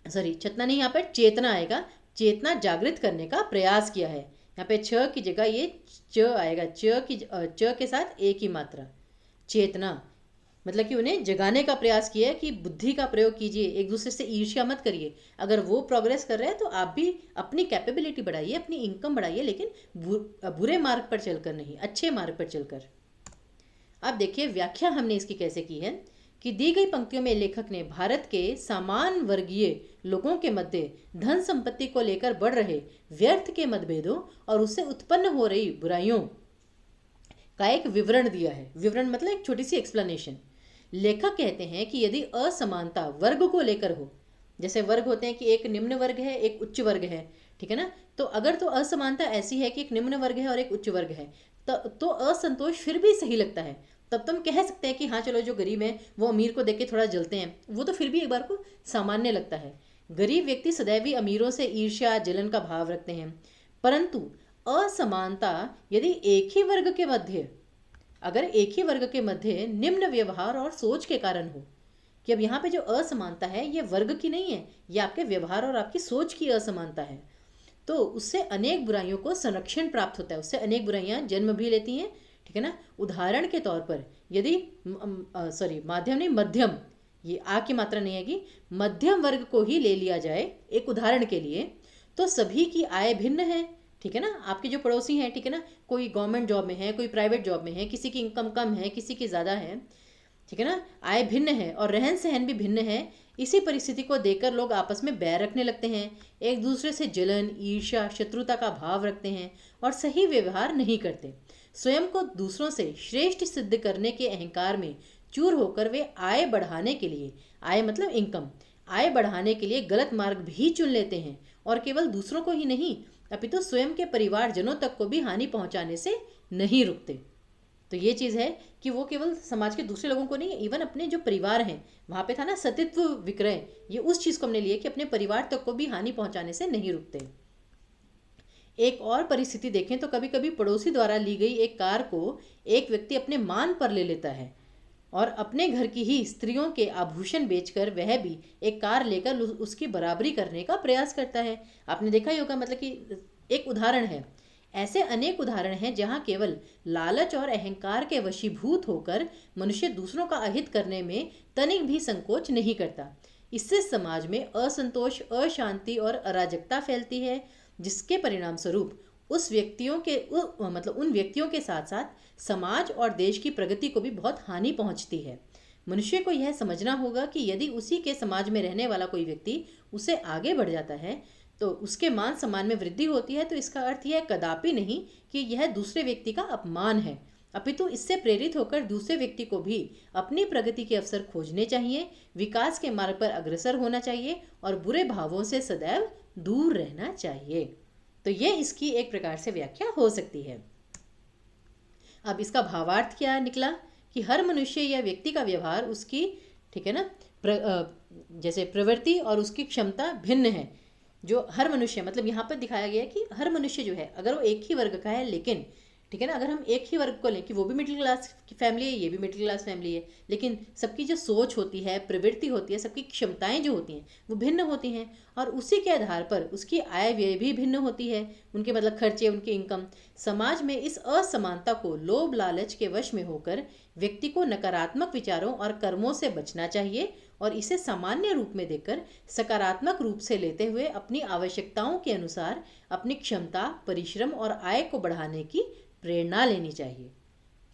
सॉरी चेतना नहीं, यहाँ पर चेतना आएगा, चेतना जागृत करने का प्रयास किया है। यहाँ पे छ की जगह ये च आएगा, च के साथ एक ही मात्रा, चेतना, मतलब कि उन्हें जगाने का प्रयास किया है कि बुद्धि का प्रयोग कीजिए, एक दूसरे से ईर्ष्या मत करिए। अगर वो प्रोग्रेस कर रहे हैं तो आप भी अपनी कैपेबिलिटी बढ़ाइए, अपनी इनकम बढ़ाइए, लेकिन बुरे मार्ग पर चलकर नहीं, अच्छे मार्ग पर चलकर। अब देखिए व्याख्या हमने इसकी कैसे की है, कि दी गई पंक्तियों में लेखक ने भारत के सामान वर्गीय लोगों के मध्य धन संपत्ति को लेकर बढ़ रहे व्यर्थ के मतभेदों और उससे उत्पन्न हो रही बुराइयों का एक विवरण दिया है। विवरण मतलब एक छोटी सी एक्सप्लेनेशन। लेखक कहते हैं कि यदि असमानता वर्ग को लेकर हो, जैसे वर्ग होते हैं कि एक निम्न वर्ग है, एक उच्च वर्ग है, ठीक है ना, तो अगर तो असमानता ऐसी है कि एक निम्न वर्ग है और एक उच्च वर्ग है, तो असंतोष फिर भी सही लगता है। तब तुम कह सकते हैं कि हाँ चलो, जो गरीब है वो अमीर को देख के थोड़ा जलते हैं, वो तो फिर भी एक बार को सामान्य लगता है। गरीब व्यक्ति सदैव ही अमीरों से ईर्ष्या जलन का भाव रखते हैं, परंतु असमानता यदि एक ही वर्ग के मध्य, अगर एक ही वर्ग के मध्य निम्न व्यवहार और सोच के कारण हो, कि अब यहाँ पे जो असमानता है ये वर्ग की नहीं है, ये आपके व्यवहार और आपकी सोच की असमानता है, तो उससे अनेक बुराइयों को संरक्षण प्राप्त होता है, उससे अनेक बुराइयां जन्म भी लेती हैं, ठीक है ना। उदाहरण के तौर पर यदि माध्यम नहीं, मध्यम, ये आ की मात्रा नहीं आएगी, मध्यम वर्ग को ही ले लिया जाए एक उदाहरण के लिए, तो सभी की आय भिन्न है, ठीक है ना। आपके जो पड़ोसी हैं, ठीक है ना, कोई गवर्नमेंट जॉब में है, कोई प्राइवेट जॉब में है, किसी की इनकम कम है, किसी की ज़्यादा है, ठीक है ना, आय भिन्न है और रहन सहन भी भिन्न है। इसी परिस्थिति को देखकर लोग आपस में बैर रखने लगते हैं, एक दूसरे से जलन, ईर्ष्या, शत्रुता का भाव रखते हैं और सही व्यवहार नहीं करते। स्वयं को दूसरों से श्रेष्ठ सिद्ध करने के अहंकार में चूर होकर वे आय बढ़ाने के लिए, आय मतलब इनकम, आय बढ़ाने के लिए गलत मार्ग भी चुन लेते हैं, और केवल दूसरों को ही नहीं अपितु तो स्वयं के परिवारजनों तक को भी हानि पहुंचाने से नहीं रुकते। तो ये चीज़ है कि वो केवल समाज के दूसरे लोगों को नहीं, इवन अपने जो परिवार हैं, वहाँ पे था ना सतीत्व विक्रय, ये उस चीज़ को हमने लिया कि अपने परिवार तक को भी हानि पहुंचाने से नहीं रुकते। एक और परिस्थिति देखें तो कभी कभी पड़ोसी द्वारा ली गई एक कार को एक व्यक्ति अपने मान पर ले लेता है और अपने घर की ही स्त्रियों के आभूषण बेचकर वह भी एक कार लेकर उसकी बराबरी करने का प्रयास करता है। आपने देखा ही होगा, मतलब कि एक उदाहरण है, ऐसे अनेक उदाहरण हैं जहां केवल लालच और अहंकार के वशीभूत होकर मनुष्य दूसरों का अहित करने में तनिक भी संकोच नहीं करता। इससे समाज में असंतोष, अशांति और अराजकता फैलती है, जिसके परिणाम स्वरूप उन व्यक्तियों के साथ साथ समाज और देश की प्रगति को भी बहुत हानि पहुंचती है। मनुष्य को यह समझना होगा कि यदि उसी के समाज में रहने वाला कोई व्यक्ति उससे आगे बढ़ जाता है तो उसके मान सम्मान में वृद्धि होती है, तो इसका अर्थ यह कदापि नहीं कि यह दूसरे व्यक्ति का अपमान है, अपितु इससे प्रेरित होकर दूसरे व्यक्ति को भी अपनी प्रगति के अवसर खोजने चाहिए, विकास के मार्ग पर अग्रसर होना चाहिए और बुरे भावों से सदैव दूर रहना चाहिए। तो ये इसकी एक प्रकार से व्याख्या हो सकती है। अब इसका भावार्थ क्या निकला कि हर मनुष्य या व्यक्ति का व्यवहार उसकी, ठीक है ना, जैसे प्रवृत्ति और उसकी क्षमता भिन्न है। जो हर मनुष्य, मतलब यहाँ पर दिखाया गया है कि हर मनुष्य जो है, अगर वो एक ही वर्ग का है, लेकिन ठीक है ना, अगर हम एक ही वर्ग को लें कि वो भी मिडिल क्लास की फैमिली है, ये भी मिडिल क्लास फैमिली है, लेकिन सबकी जो सोच होती है, प्रवृत्ति होती है, सबकी क्षमताएं जो होती हैं वो भिन्न होती हैं और उसी के आधार पर उसकी आय व्यय भी भिन्न होती है, उनके मतलब खर्चे, उनकी इनकम। समाज में इस असमानता को लोभ लालच के वश में होकर व्यक्ति को नकारात्मक विचारों और कर्मों से बचना चाहिए और इसे सामान्य रूप में देखकर सकारात्मक रूप से लेते हुए अपनी आवश्यकताओं के अनुसार अपनी क्षमता, परिश्रम और आय को बढ़ाने की प्रेरणा लेनी चाहिए।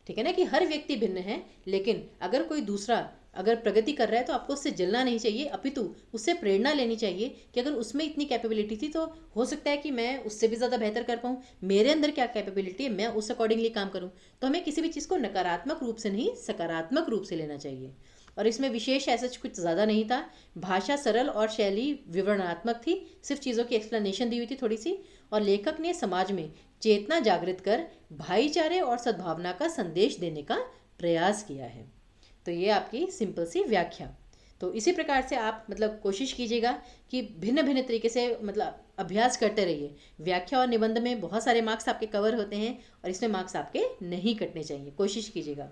ठीक है ना, कि हर व्यक्ति भिन्न है, लेकिन अगर कोई दूसरा अगर प्रगति कर रहा है तो आपको उससे जलना नहीं चाहिए, अपितु उससे प्रेरणा लेनी चाहिए कि अगर उसमें इतनी कैपेबिलिटी थी तो हो सकता है कि मैं उससे भी ज़्यादा बेहतर कर पाऊँ, मेरे अंदर क्या कैपेबिलिटी है, मैं उस अकॉर्डिंगली काम करूँ। तो हमें किसी भी चीज़ को नकारात्मक रूप से नहीं, सकारात्मक रूप से लेना चाहिए। और इसमें विशेष ऐसा कुछ ज़्यादा नहीं था, भाषा सरल और शैली विवरणात्मक थी, सिर्फ चीज़ों की एक्सप्लेनेशन दी हुई थी थोड़ी सी, और लेखक ने समाज में चेतना जागृत कर भाईचारे और सद्भावना का संदेश देने का प्रयास किया है। तो ये आपकी सिंपल सी व्याख्या। तो इसी प्रकार से आप मतलब कोशिश कीजिएगा कि भिन्न भिन्न तरीके से मतलब अभ्यास करते रहिए। व्याख्या और निबंध में बहुत सारे मार्क्स आपके कवर होते हैं और इसमें मार्क्स आपके नहीं कटने चाहिए, कोशिश कीजिएगा।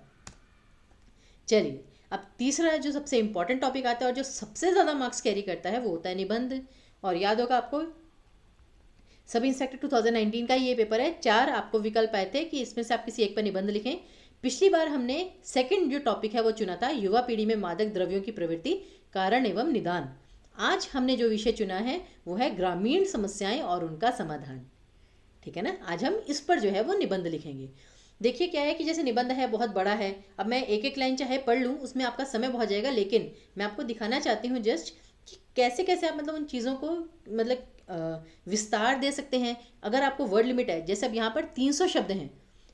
चलिए, अब तीसरा जो सबसे इम्पॉर्टेंट टॉपिक आता है और जो सबसे ज़्यादा मार्क्स कैरी करता है वो होता है निबंध। और याद होगा आपको, सब इंस्पेक्टर 2019 का ये पेपर है, 4 आपको विकल्प आए थे कि इसमें से आप किसी एक पर निबंध लिखें। पिछली बार हमने सेकंड जो टॉपिक है वो चुना था, युवा पीढ़ी में मादक द्रव्यों की प्रवृत्ति, कारण एवं निदान। आज हमने जो विषय चुना है वो है ग्रामीण समस्याएं और उनका समाधान। ठीक है ना, आज हम इस पर जो है वो निबंध लिखेंगे। देखिए क्या है कि जैसे निबंध है बहुत बड़ा है, अब मैं एक एक लाइन चाहे पढ़ लूँ उसमें आपका समय बहुत जाएगा, लेकिन मैं आपको दिखाना चाहती हूँ जस्ट कि कैसे कैसे आप मतलब उन चीज़ों को मतलब विस्तार दे सकते हैं। अगर आपको वर्ड लिमिट है, जैसे अब यहाँ पर 300 शब्द हैं,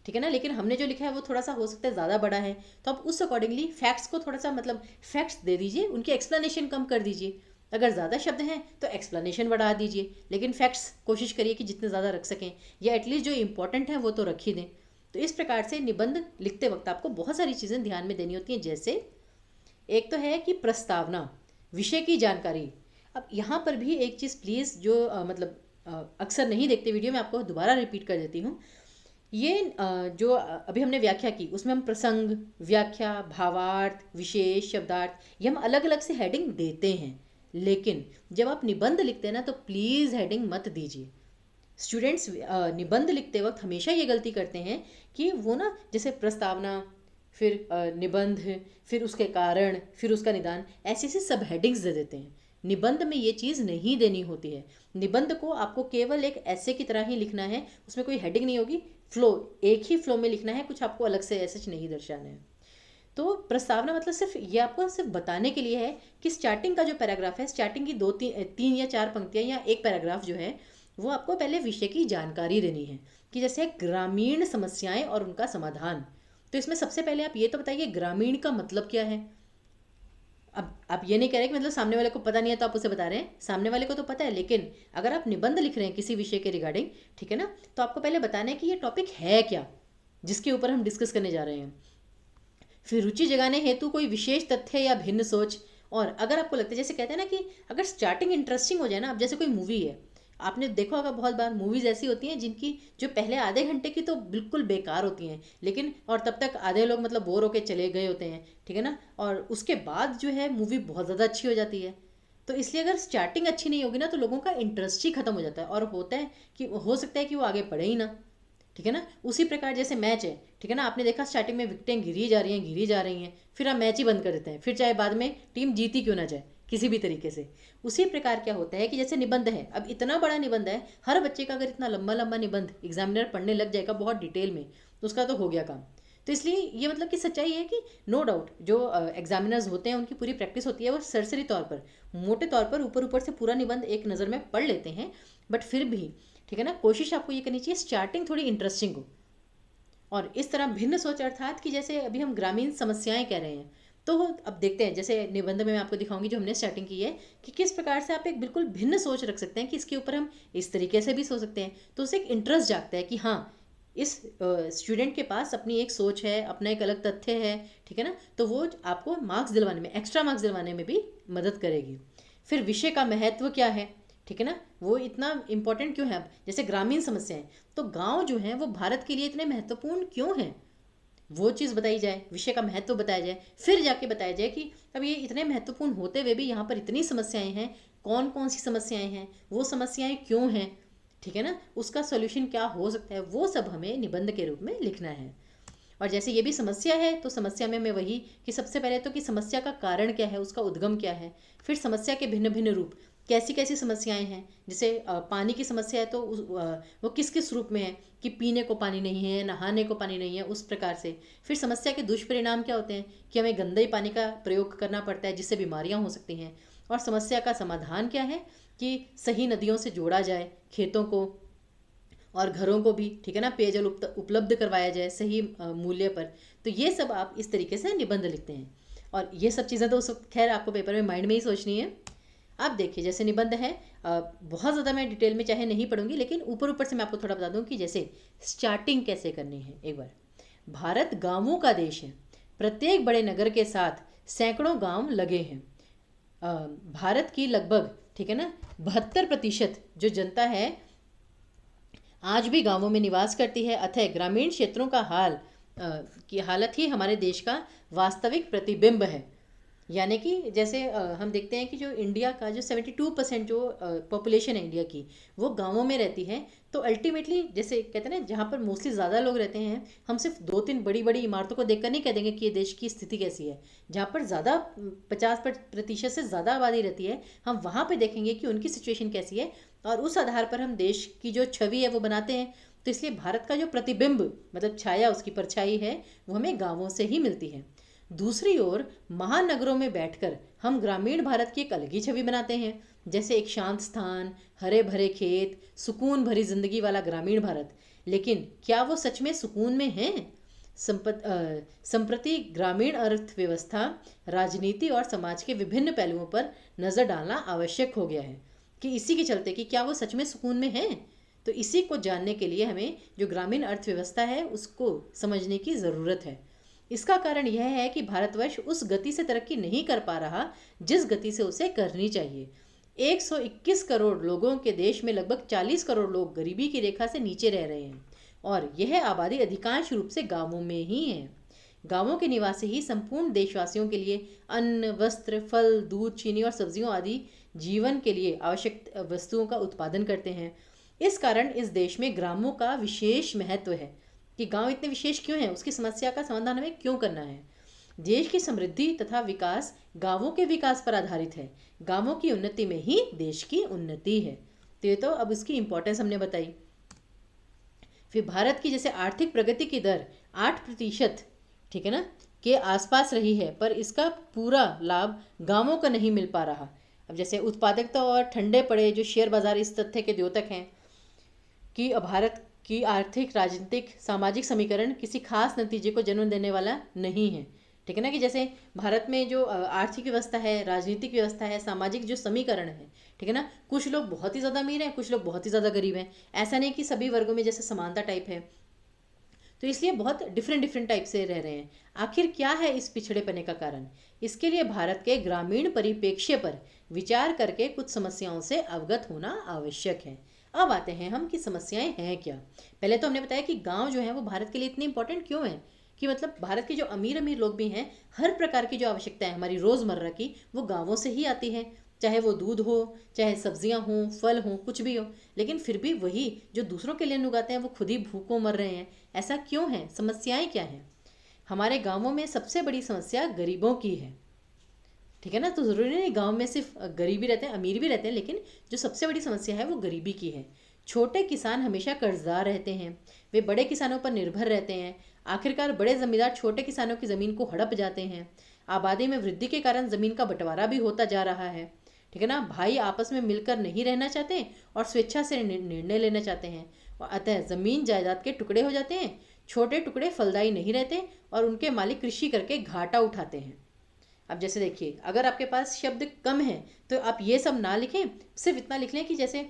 ठीक है ना, लेकिन हमने जो लिखा है वो थोड़ा सा हो सकता है ज़्यादा बड़ा है, तो आप उस अकॉर्डिंगली फैक्ट्स को थोड़ा सा मतलब फैक्ट्स दे दीजिए, उनकी एक्सप्लेनेशन कम कर दीजिए। अगर ज़्यादा शब्द हैं तो एक्सप्लेनेशन बढ़ा दीजिए, लेकिन फैक्ट्स कोशिश करिए कि जितने ज़्यादा रख सकें, या एटलीस्ट जो इंपॉर्टेंट है वो तो रख ही दें। तो इस प्रकार से निबंध लिखते वक्त आपको बहुत सारी चीज़ें ध्यान में देनी होती हैं। जैसे एक तो है कि प्रस्तावना, विषय की जानकारी। अब यहाँ पर भी एक चीज़ प्लीज़ जो अक्सर नहीं देखते वीडियो में, आपको दोबारा रिपीट कर देती हूँ। ये जो अभी हमने व्याख्या की उसमें हम प्रसंग, व्याख्या, भावार्थ, विशेष, शब्दार्थ, ये हम अलग अलग से हेडिंग देते हैं, लेकिन जब आप निबंध लिखते हैं ना तो प्लीज़ हेडिंग मत दीजिए। स्टूडेंट्स निबंध लिखते वक्त हमेशा ये गलती करते हैं कि वो ना जैसे प्रस्तावना, फिर निबंध, फिर उसके कारण, फिर उसका निदान, ऐसे ऐसे सब हेडिंग्स दे देते हैं। निबंध में ये चीज़ नहीं देनी होती है। निबंध को आपको केवल एक ऐसे की तरह ही लिखना है, उसमें कोई हेडिंग नहीं होगी, फ्लो एक ही फ्लो में लिखना है, कुछ आपको अलग से ऐसे नहीं दर्शाना है। तो प्रस्तावना मतलब सिर्फ ये आपको सिर्फ बताने के लिए है कि स्टार्टिंग का जो पैराग्राफ है, स्टार्टिंग की 2-3 या 4 पंक्तियाँ या एक पैराग्राफ जो है वो आपको पहले विषय की जानकारी देनी है कि जैसे ग्रामीण समस्याएं और उनका समाधान। तो इसमें सबसे पहले आप ये तो बताइए ग्रामीण का मतलब क्या है। अब आप ये नहीं कह रहे कि मतलब सामने वाले को पता नहीं है तो आप उसे बता रहे हैं, सामने वाले को तो पता है, लेकिन अगर आप निबंध लिख रहे हैं किसी विषय के रिगार्डिंग, ठीक है ना, तो आपको पहले बताना है कि ये टॉपिक है क्या जिसके ऊपर हम डिस्कस करने जा रहे हैं। फिर रुचि जगाने हेतु कोई विशेष तथ्य या भिन्न सोच। और अगर आपको लगता है, जैसे कहते हैं ना कि अगर स्टार्टिंग इंटरेस्टिंग हो जाए ना, अब जैसे कोई मूवी है, आपने देखा होगा बहुत बार मूवीज़ ऐसी होती हैं जिनकी जो पहले आधे घंटे की तो बिल्कुल बेकार होती हैं, लेकिन और तब तक आधे लोग मतलब बोर होके चले गए होते हैं, ठीक है ना, और उसके बाद जो है मूवी बहुत ज़्यादा अच्छी हो जाती है। तो इसलिए अगर स्टार्टिंग अच्छी नहीं होगी ना तो लोगों का इंटरेस्ट ही खत्म हो जाता है, और होता है कि हो सकता है कि वो आगे पढ़े ही ना। ठीक है ना। उसी प्रकार जैसे मैच है, ठीक है ना, आपने देखा स्टार्टिंग में विकेटें गिरी जा रही हैं, गिरी जा रही हैं, फिर आप मैच ही बंद कर देते हैं, फिर चाहे बाद में टीम जीती क्यों ना जाए किसी भी तरीके से। उसी प्रकार क्या होता है कि जैसे निबंध है, अब इतना बड़ा निबंध है, हर बच्चे का अगर इतना लंबा लंबा निबंध एग्जामिनर पढ़ने लग जाएगा बहुत डिटेल में, तो उसका तो हो गया काम। तो इसलिए ये मतलब कि सच्चाई है कि नो डाउट जो एग्जामिनर्स होते हैं उनकी पूरी प्रैक्टिस होती है, वो सरसरी तौर पर, मोटे तौर पर ऊपर ऊपर से पूरा निबंध एक नज़र में पढ़ लेते हैं, बट फिर भी ठीक है ना, कोशिश आपको ये करनी चाहिए स्टार्टिंग थोड़ी इंटरेस्टिंग हो। और इस तरह भिन्न सोच अर्थात कि जैसे अभी हम ग्रामीण समस्याएं कह रहे हैं, तो अब देखते हैं जैसे निबंध में मैं आपको दिखाऊंगी जो हमने स्टार्टिंग की है कि किस प्रकार से आप एक बिल्कुल भिन्न सोच रख सकते हैं कि इसके ऊपर हम इस तरीके से भी सोच सकते हैं, तो उससे एक इंटरेस्ट जागता है कि हाँ इस स्टूडेंट के पास अपनी एक सोच है, अपना एक अलग तथ्य है, ठीक है ना, तो वो आपको मार्क्स दिलवाने में, एक्स्ट्रा मार्क्स दिलवाने में भी मदद करेगी। फिर विषय का महत्व क्या है, ठीक है ना, वो इतना इम्पोर्टेंट क्यों है। अब जैसे ग्रामीण समस्याएं, तो गांव जो हैं वो भारत के लिए इतने महत्वपूर्ण क्यों हैं, वो चीज़ बताई जाए, विषय का महत्व बताया जाए, फिर जाके बताया जाए कि अब ये इतने महत्वपूर्ण होते हुए भी यहाँ पर इतनी समस्याएं हैं, कौन कौन सी समस्याएं हैं, वो समस्याएं क्यों हैं, ठीक है ना, उसका सोल्यूशन क्या हो सकता है, वो सब हमें निबंध के रूप में लिखना है। और जैसे ये भी समस्या है, तो समस्या में मैं वही कि सबसे पहले तो कि समस्या का कारण क्या है, उसका उद्गम क्या है, फिर समस्या के भिन्न भिन्न रूप, कैसी कैसी समस्याएं हैं, जैसे पानी की समस्या है तो वो किस किस रूप में है कि पीने को पानी नहीं है, नहाने को पानी नहीं है, उस प्रकार से। फिर समस्या के दुष्परिणाम क्या होते हैं कि हमें गंदे पानी का प्रयोग करना पड़ता है जिससे बीमारियां हो सकती हैं। और समस्या का समाधान क्या है कि सही नदियों से जोड़ा जाए खेतों को और घरों को भी, ठीक है ना, पेयजल उपलब्ध करवाया जाए सही मूल्य पर। तो ये सब आप इस तरीके से निबंध लिखते हैं, और ये सब चीज़ें तो खैर आपको पेपर में माइंड में ही सोचनी है। आप देखिए जैसे निबंध है, बहुत ज़्यादा मैं डिटेल में चाहे नहीं पढ़ूंगी, लेकिन ऊपर ऊपर से मैं आपको थोड़ा बता दूं कि जैसे स्टार्टिंग कैसे करनी है। एक बार, भारत गांवों का देश है, प्रत्येक बड़े नगर के साथ सैकड़ों गांव लगे हैं। भारत की लगभग, ठीक है ना, 72% जो जनता है आज भी गांवों में निवास करती है, अतः ग्रामीण क्षेत्रों का की हालत ही हमारे देश का वास्तविक प्रतिबिंब है। यानी कि जैसे हम देखते हैं कि जो इंडिया का जो 72% जो पॉपुलेशन है इंडिया की, वो गांवों में रहती है। तो अल्टीमेटली जैसे कहते हैं ना, जहाँ पर मोस्टली ज़्यादा लोग रहते हैं, हम सिर्फ 2-3 बड़ी बड़ी इमारतों को देखकर नहीं कह देंगे कि ये देश की स्थिति कैसी है। जहाँ पर ज़्यादा 50% से ज़्यादा आबादी रहती है, हम वहाँ पर देखेंगे कि उनकी सिचुएशन कैसी है, और उस आधार पर हम देश की जो छवि है वो बनाते हैं। तो इसलिए भारत का जो प्रतिबिंब, मतलब छाया, उसकी परछाई है, वो हमें गाँवों से ही मिलती है। दूसरी ओर महानगरों में बैठकर हम ग्रामीण भारत की एक अलग ही छवि बनाते हैं, जैसे एक शांत स्थान, हरे भरे खेत, सुकून भरी जिंदगी वाला ग्रामीण भारत। लेकिन क्या वो सच में सुकून में है? संप्रति ग्रामीण अर्थव्यवस्था, राजनीति और समाज के विभिन्न पहलुओं पर नज़र डालना आवश्यक हो गया है कि इसी के चलते कि क्या वो सच में सुकून में है। तो इसी को जानने के लिए हमें जो ग्रामीण अर्थव्यवस्था है उसको समझने की ज़रूरत है। इसका कारण यह है कि भारतवर्ष उस गति से तरक्की नहीं कर पा रहा जिस गति से उसे करनी चाहिए। 121 करोड़ लोगों के देश में लगभग 40 करोड़ लोग गरीबी की रेखा से नीचे रह रहे हैं, और यह आबादी अधिकांश रूप से गांवों में ही है। गांवों के निवासी ही संपूर्ण देशवासियों के लिए अन्न, वस्त्र, फल, दूध, चीनी और सब्जियों आदि जीवन के लिए आवश्यक वस्तुओं का उत्पादन करते हैं। इस कारण इस देश में ग्रामों का विशेष महत्व है कि गांव इतने विशेष क्यों हैं, उसकी समस्या का समाधान हमें क्यों करना है। देश की समृद्धि तथा विकास गांवों के विकास पर आधारित है। गांवों की उन्नति में ही देश की उन्नति है। तो ये तो अब उसकी इंपॉर्टेंस हमने बताई। फिर भारत की जैसे आर्थिक प्रगति की दर 8%, ठीक है ना, के आसपास रही है, पर इसका पूरा लाभ गांवों को नहीं मिल पा रहा। अब जैसे उत्पादकता और ठंडे पड़े जो शेयर बाजार इस तथ्य के द्योतक हैं कि भारत की आर्थिक, राजनीतिक, सामाजिक समीकरण किसी खास नतीजे को जन्म देने वाला नहीं है। ठीक है ना, कि जैसे भारत में जो आर्थिक व्यवस्था है, राजनीतिक व्यवस्था है, सामाजिक जो समीकरण है, ठीक है ना, कुछ लोग बहुत ही ज़्यादा अमीर हैं, कुछ लोग बहुत ही ज़्यादा गरीब हैं। ऐसा नहीं कि सभी वर्गों में जैसे समानता टाइप है। तो इसलिए बहुत डिफरेंट टाइप से रह रहे हैं। आखिर क्या है इस पिछड़ेपने का कारण? इसके लिए भारत के ग्रामीण परिप्रेक्ष्य पर विचार करके कुछ समस्याओं से अवगत होना आवश्यक है। अब आते हैं हम कि समस्याएं हैं क्या। पहले तो हमने बताया कि गांव जो है वो भारत के लिए इतने इंपॉर्टेंट क्यों है, कि मतलब भारत के जो अमीर अमीर लोग भी हैं, हर प्रकार की जो आवश्यकता है हमारी रोज़मर्रा की, वो गाँवों से ही आती है। चाहे वो दूध हो, चाहे सब्जियां हों, फल हों, कुछ भी हो, लेकिन फिर भी वही जो दूसरों के लिए अन्न उगाते हैं वो खुद ही भूखों मर रहे हैं। ऐसा क्यों है? समस्याएं क्या हैं? हमारे गांवों में सबसे बड़ी समस्या गरीबों की है। ठीक है ना? तो ज़रूरी नहीं गांव में सिर्फ गरीबी रहते हैं, अमीर भी रहते हैं, लेकिन जो सबसे बड़ी समस्या है वो गरीबी की है। छोटे किसान हमेशा कर्जदार रहते हैं, वे बड़े किसानों पर निर्भर रहते हैं। आखिरकार बड़े जमींदार छोटे किसानों की ज़मीन को हड़प जाते हैं। आबादी में वृद्धि के कारण ज़मीन का बंटवारा भी होता जा रहा है। ठीक है ना? भाई आपस में मिलकर नहीं रहना चाहते और स्वेच्छा से निर्णय लेना चाहते हैं, और अतः ज़मीन जायदाद के टुकड़े हो जाते हैं। छोटे टुकड़े फलदायी नहीं रहते और उनके मालिक कृषि करके घाटा उठाते हैं। अब जैसे देखिए, अगर आपके पास शब्द कम है तो आप ये सब ना लिखें, सिर्फ इतना लिख लें कि जैसे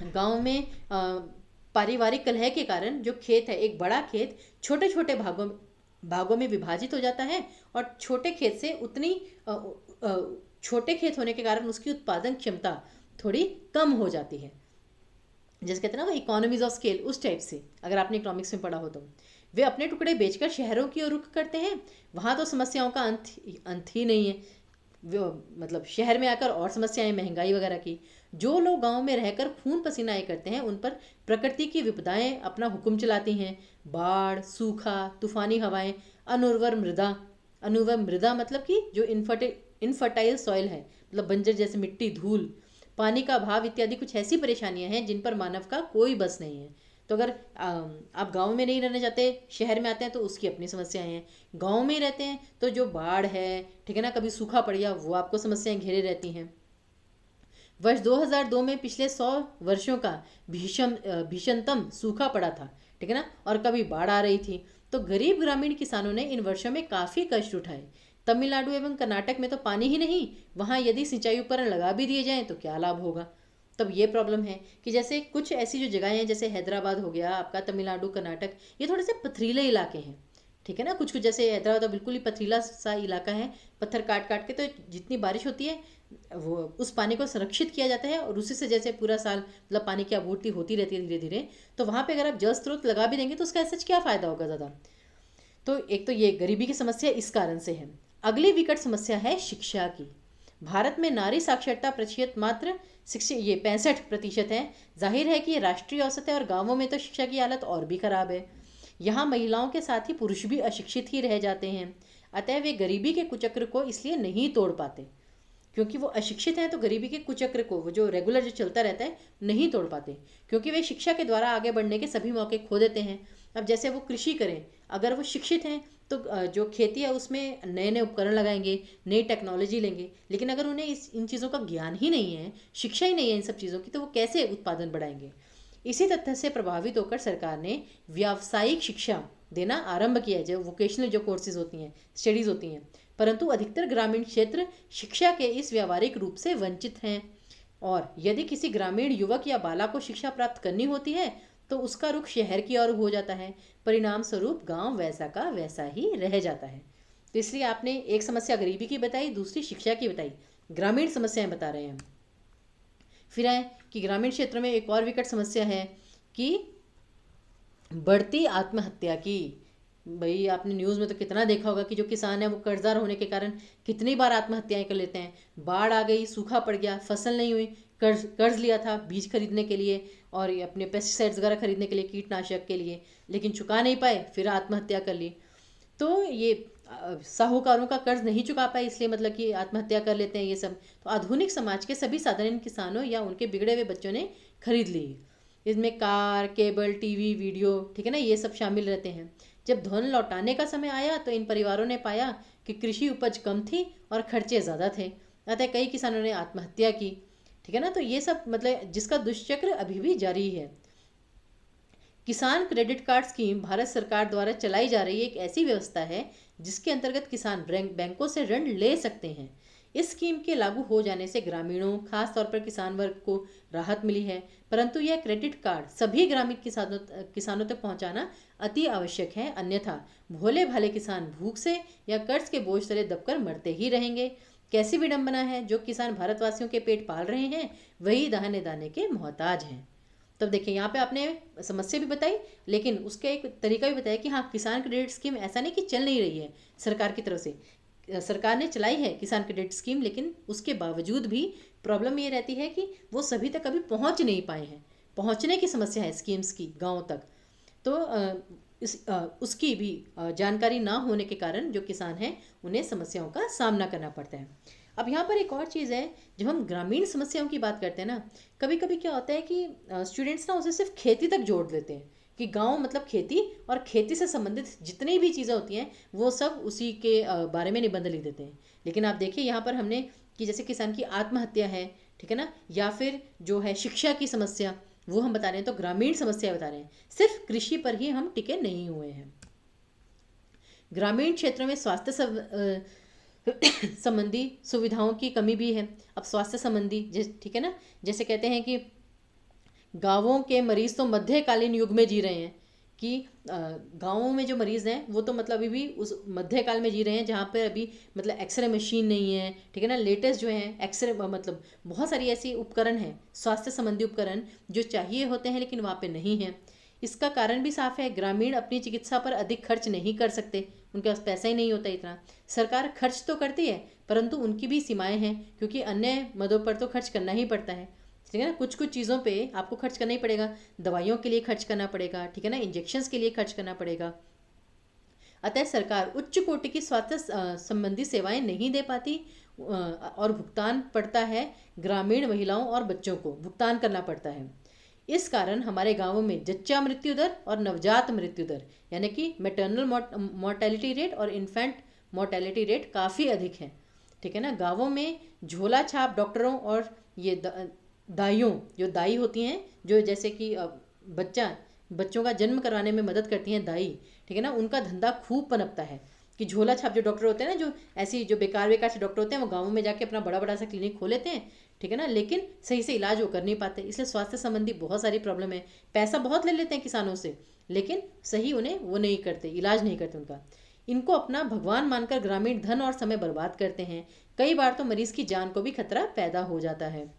गांव में पारिवारिक कलह के कारण जो खेत है, एक बड़ा खेत छोटे छोटे भागों भागों में विभाजित हो जाता है, और छोटे खेत से उतनी छोटे खेत होने के कारण उसकी उत्पादन क्षमता थोड़ी कम हो जाती है। जैसे कहते हैं ना, वो इकोनॉमीज ऑफ स्केल, उस टाइप से, अगर आपने इकोनॉमिक्स में पढ़ा हो तो। वे अपने टुकड़े बेचकर शहरों की ओर रुख करते हैं। वहाँ तो समस्याओं का अंत ही नहीं है। मतलब शहर में आकर और समस्याएं, महंगाई वगैरह की। जो लोग गांव में रहकर खून पसीना आए करते हैं, उन पर प्रकृति की विपदाएं अपना हुक्म चलाती हैं। बाढ़, सूखा, तूफानी हवाएं, अनुर्वर मृदा मतलब कि जो इनफर्टाइल सॉइल है, मतलब बंजर जैसे मिट्टी, धूल, पानी का अभाव इत्यादि कुछ ऐसी परेशानियां हैं जिन पर मानव का कोई बस नहीं है। तो अगर आप गांव में नहीं रहना चाहते, शहर में आते हैं, तो उसकी अपनी समस्याएं हैं। गांव में ही रहते हैं तो जो बाढ़ है, ठीक है ना, कभी सूखा पड़ गया, वो आपको समस्याएं घेरे रहती हैं। वर्ष 2002 में पिछले 100 वर्षों का भीषणतम सूखा पड़ा था, ठीक है ना, और कभी बाढ़ आ रही थी। तो गरीब ग्रामीण किसानों ने इन वर्षों में काफ़ी कष्ट उठाए। तमिलनाडु एवं कर्नाटक में तो पानी ही नहीं, वहाँ यदि सिंचाई उपकरण लगा भी दिए जाएं तो क्या लाभ होगा। तब ये प्रॉब्लम है कि जैसे कुछ ऐसी जो जगहें हैं, जैसे हैदराबाद हो गया आपका, तमिलनाडु, कर्नाटक, ये थोड़े से पथरीले इलाके हैं। ठीक है ना? कुछ कुछ जैसे हैदराबाद तो बिल्कुल ही पथरीला सा इलाका है, पत्थर काट काट के, तो जितनी बारिश होती है वो उस पानी को संरक्षित किया जाता है, और उसी से जैसे पूरा साल मतलब पानी की आपूर्ति होती रहती है धीरे धीरे। तो वहाँ पे अगर आप जल स्रोत लगा भी देंगे तो उसका ऐसा क्या फ़ायदा होगा ज़्यादा। तो एक तो ये गरीबी की समस्या इस कारण से है। अगली विकट समस्या है शिक्षा की। भारत में नारी साक्षरता प्रतिशत मात्र 65% है। जाहिर है कि ये राष्ट्रीय औसत है, और गांवों में तो शिक्षा की हालत और भी खराब है। यहाँ महिलाओं के साथ ही पुरुष भी अशिक्षित ही रह जाते हैं। अतः वे गरीबी के कुचक्र को इसलिए नहीं तोड़ पाते, क्योंकि वो अशिक्षित हैं, तो गरीबी के कुचक्र को, वो जो रेगुलर जो चलता रहता है, नहीं तोड़ पाते, क्योंकि वे शिक्षा के द्वारा आगे बढ़ने के सभी मौके खो देते हैं। अब जैसे वो कृषि करें, अगर वो शिक्षित हैं तो जो खेती है उसमें नए नए उपकरण लगाएंगे, नई टेक्नोलॉजी लेंगे, लेकिन अगर उन्हें इन चीज़ों का ज्ञान ही नहीं है, शिक्षा ही नहीं है इन सब चीज़ों की, तो वो कैसे उत्पादन बढ़ाएंगे। इसी तथ्य से प्रभावित होकर सरकार ने व्यावसायिक शिक्षा देना आरंभ किया है, जो वोकेशनल जो कोर्सेज होती हैं, स्टडीज़ होती हैं। परंतु अधिकतर ग्रामीण क्षेत्र शिक्षा के इस व्यावहारिक रूप से वंचित हैं, और यदि किसी ग्रामीण युवक या बालक को शिक्षा प्राप्त करनी होती है तो उसका रुख शहर की ओर हो जाता है। परिणाम स्वरूप गांव वैसा का वैसा ही रह जाता है। तो इसलिए आपने एक समस्या गरीबी की बताई, दूसरी शिक्षा की बताई, ग्रामीण समस्याएं बता रहे हैं। फिर आए कि ग्रामीण क्षेत्र में एक और विकट समस्या है कि बढ़ती आत्महत्या की। भाई आपने न्यूज़ में तो कितना देखा होगा कि जो किसान है वो कर्जदार होने के कारण कितनी बार आत्महत्याएं कर लेते हैं। बाढ़ आ गई, सूखा पड़ गया, फसल नहीं हुई, कर्ज लिया था बीज खरीदने के लिए और अपने पेस्टिसाइड्स वगैरह खरीदने के लिए, कीटनाशक के लिए, लेकिन चुका नहीं पाए, फिर आत्महत्या कर ली। तो ये साहूकारों का कर्ज नहीं चुका पाए, इसलिए मतलब कि आत्महत्या कर लेते हैं ये सब। तो आधुनिक समाज के सभी साधन इन किसानों या उनके बिगड़े हुए बच्चों ने खरीद ली। इसमें कार, केबल टीवी, वीडियो, ठीक है ना, ये सब शामिल रहते हैं। जब धन लौटाने का समय आया तो इन परिवारों ने पाया कि कृषि उपज कम थी और खर्चे ज़्यादा थे, अतः कई किसानों ने आत्महत्या की। ठीक है ना? तो ये सब मतलब जिसका दुष्चक्र अभी भी जारी है। किसान क्रेडिट कार्ड स्कीम भारत सरकार द्वारा चलाई जा रही एक ऐसी व्यवस्था है जिसके अंतर्गत किसान बैंकों से ऋण ले सकते हैं। इस स्कीम के लागू हो जाने से ग्रामीणों, खास तौर पर किसान वर्ग को राहत मिली है, परंतु यह क्रेडिट कार्ड सभी ग्रामीण किसानों तक पहुंचाना अति आवश्यक है, अन्यथा भोले भाले किसान भूख से या कर्ज के बोझ तले दबकर मरते ही रहेंगे। कैसी विडंबना है, जो किसान भारतवासियों के पेट पाल रहे हैं वही दाने दाने के मोहताज हैं। तब देखिए, यहाँ पे आपने समस्या भी बताई, लेकिन उसका एक तरीका भी बताया कि हाँ, किसान क्रेडिट स्कीम ऐसा नहीं कि चल नहीं रही है सरकार की तरफ से, सरकार ने चलाई है किसान क्रेडिट स्कीम, लेकिन उसके बावजूद भी प्रॉब्लम ये रहती है कि वो सभी तक अभी पहुंच नहीं पाए हैं। पहुंचने की समस्या है स्कीम्स की गाँव तक। तो उसकी भी जानकारी ना होने के कारण जो किसान हैं उन्हें समस्याओं का सामना करना पड़ता है। अब यहाँ पर एक और चीज़ है, जब हम ग्रामीण समस्याओं की बात करते हैं ना, कभी कभी क्या होता है कि स्टूडेंट्स ना उसे सिर्फ खेती तक जोड़ देते हैं कि गांव मतलब खेती, और खेती से संबंधित जितनी भी चीज़ें होती हैं वो सब उसी के बारे में निबंध लिख देते हैं। लेकिन आप देखिए यहाँ पर हमने कि जैसे किसान की आत्महत्या है, ठीक है ना, या फिर जो है शिक्षा की समस्या, वो हम बता रहे हैं, तो ग्रामीण समस्या बता रहे हैं। सिर्फ कृषि पर ही हम टिके नहीं हुए हैं। ग्रामीण क्षेत्रों में स्वास्थ्य संबंधी सुविधाओं की कमी भी है। अब स्वास्थ्य संबंधी ठीक है ना, जैसे कहते हैं कि गांवों के मरीज तो मध्यकालीन युग में जी रहे हैं, कि गांवों में जो मरीज़ हैं वो तो मतलब अभी भी उस मध्यकाल में जी रहे हैं जहाँ पर अभी मतलब एक्सरे मशीन नहीं है, ठीक है ना। लेटेस्ट जो है एक्सरे मतलब बहुत सारी ऐसी उपकरण हैं, स्वास्थ्य संबंधी उपकरण जो चाहिए होते हैं लेकिन वहाँ पे नहीं है। इसका कारण भी साफ है, ग्रामीण अपनी चिकित्सा पर अधिक खर्च नहीं कर सकते, उनके पास पैसा ही नहीं होता इतना। सरकार खर्च तो करती है परंतु उनकी भी सीमाएं हैं, क्योंकि अन्य मदों पर तो खर्च करना ही पड़ता है, ठीक है ना। कुछ कुछ चीज़ों पे आपको खर्च करना ही पड़ेगा, दवाइयों के लिए खर्च करना पड़ेगा, ठीक है ना, इंजेक्शन्स के लिए खर्च करना पड़ेगा। अतः सरकार उच्च कोटि की स्वास्थ्य संबंधी सेवाएं नहीं दे पाती, और भुगतान पड़ता है ग्रामीण महिलाओं और बच्चों को भुगतान करना पड़ता है। इस कारण हमारे गांवों में जच्चा मृत्यु दर और नवजात मृत्यु दर यानी कि मैटरनल मोर्टेलिटी रेट और इन्फेंट मोर्टेलिटी रेट काफ़ी अधिक है, ठीक है ना। गांवों में झोला छाप डॉक्टरों और ये दाइयों, जो दाई होती हैं, जो जैसे कि बच्चों का जन्म करवाने में मदद करती हैं दाई, ठीक है ना, उनका धंधा खूब पनपता है। कि झोला छाप जो डॉक्टर होते हैं ना, जो ऐसी जो बेकार से डॉक्टर होते हैं, वो गाँवों में जाके अपना बड़ा बड़ा सा क्लिनिक खोल लेते हैं, ठीक है ना, लेकिन सही से इलाज वो कर नहीं पाते। इसलिए स्वास्थ्य संबंधी बहुत सारी प्रॉब्लम है। पैसा बहुत ले लेते हैं किसानों से, लेकिन सही उन्हें वो नहीं करते, इलाज नहीं करते उनका। इनको अपना भगवान मानकर ग्रामीण धन और समय बर्बाद करते हैं। कई बार तो मरीज की जान को भी खतरा पैदा हो जाता है।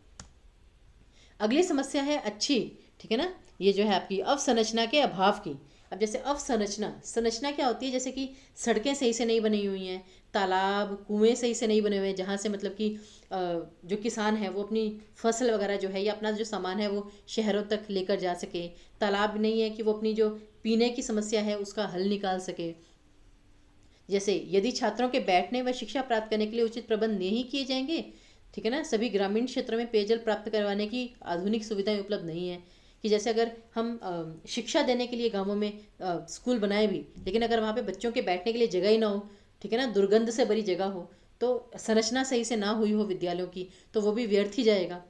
अगली समस्या है अच्छी, ठीक है ना, ये जो है आपकी अवसंरचना के अभाव की। अब जैसे संरचना क्या होती है, जैसे कि सड़कें सही से नहीं बनी हुई हैं, तालाब कुएं सही से नहीं बने हुए हैं, जहाँ से मतलब कि जो किसान है वो अपनी फसल वगैरह जो है या अपना जो सामान है वो शहरों तक लेकर जा सके। तालाब नहीं है कि वो अपनी जो पीने की समस्या है उसका हल निकाल सके। जैसे यदि छात्रों के बैठने व शिक्षा प्राप्त करने के लिए उचित प्रबंध नहीं किए जाएंगे, ठीक है ना, सभी ग्रामीण क्षेत्रों में पेयजल प्राप्त करवाने की आधुनिक सुविधाएं उपलब्ध नहीं है। कि जैसे अगर हम शिक्षा देने के लिए गांवों में स्कूल बनाए भी, लेकिन अगर वहाँ पे बच्चों के बैठने के लिए जगह ही ना हो, ठीक है ना, दुर्गंध से भरी जगह हो, तो संरचना सही से ना हुई हो विद्यालयों की, तो वो भी व्यर्थ ही जाएगा।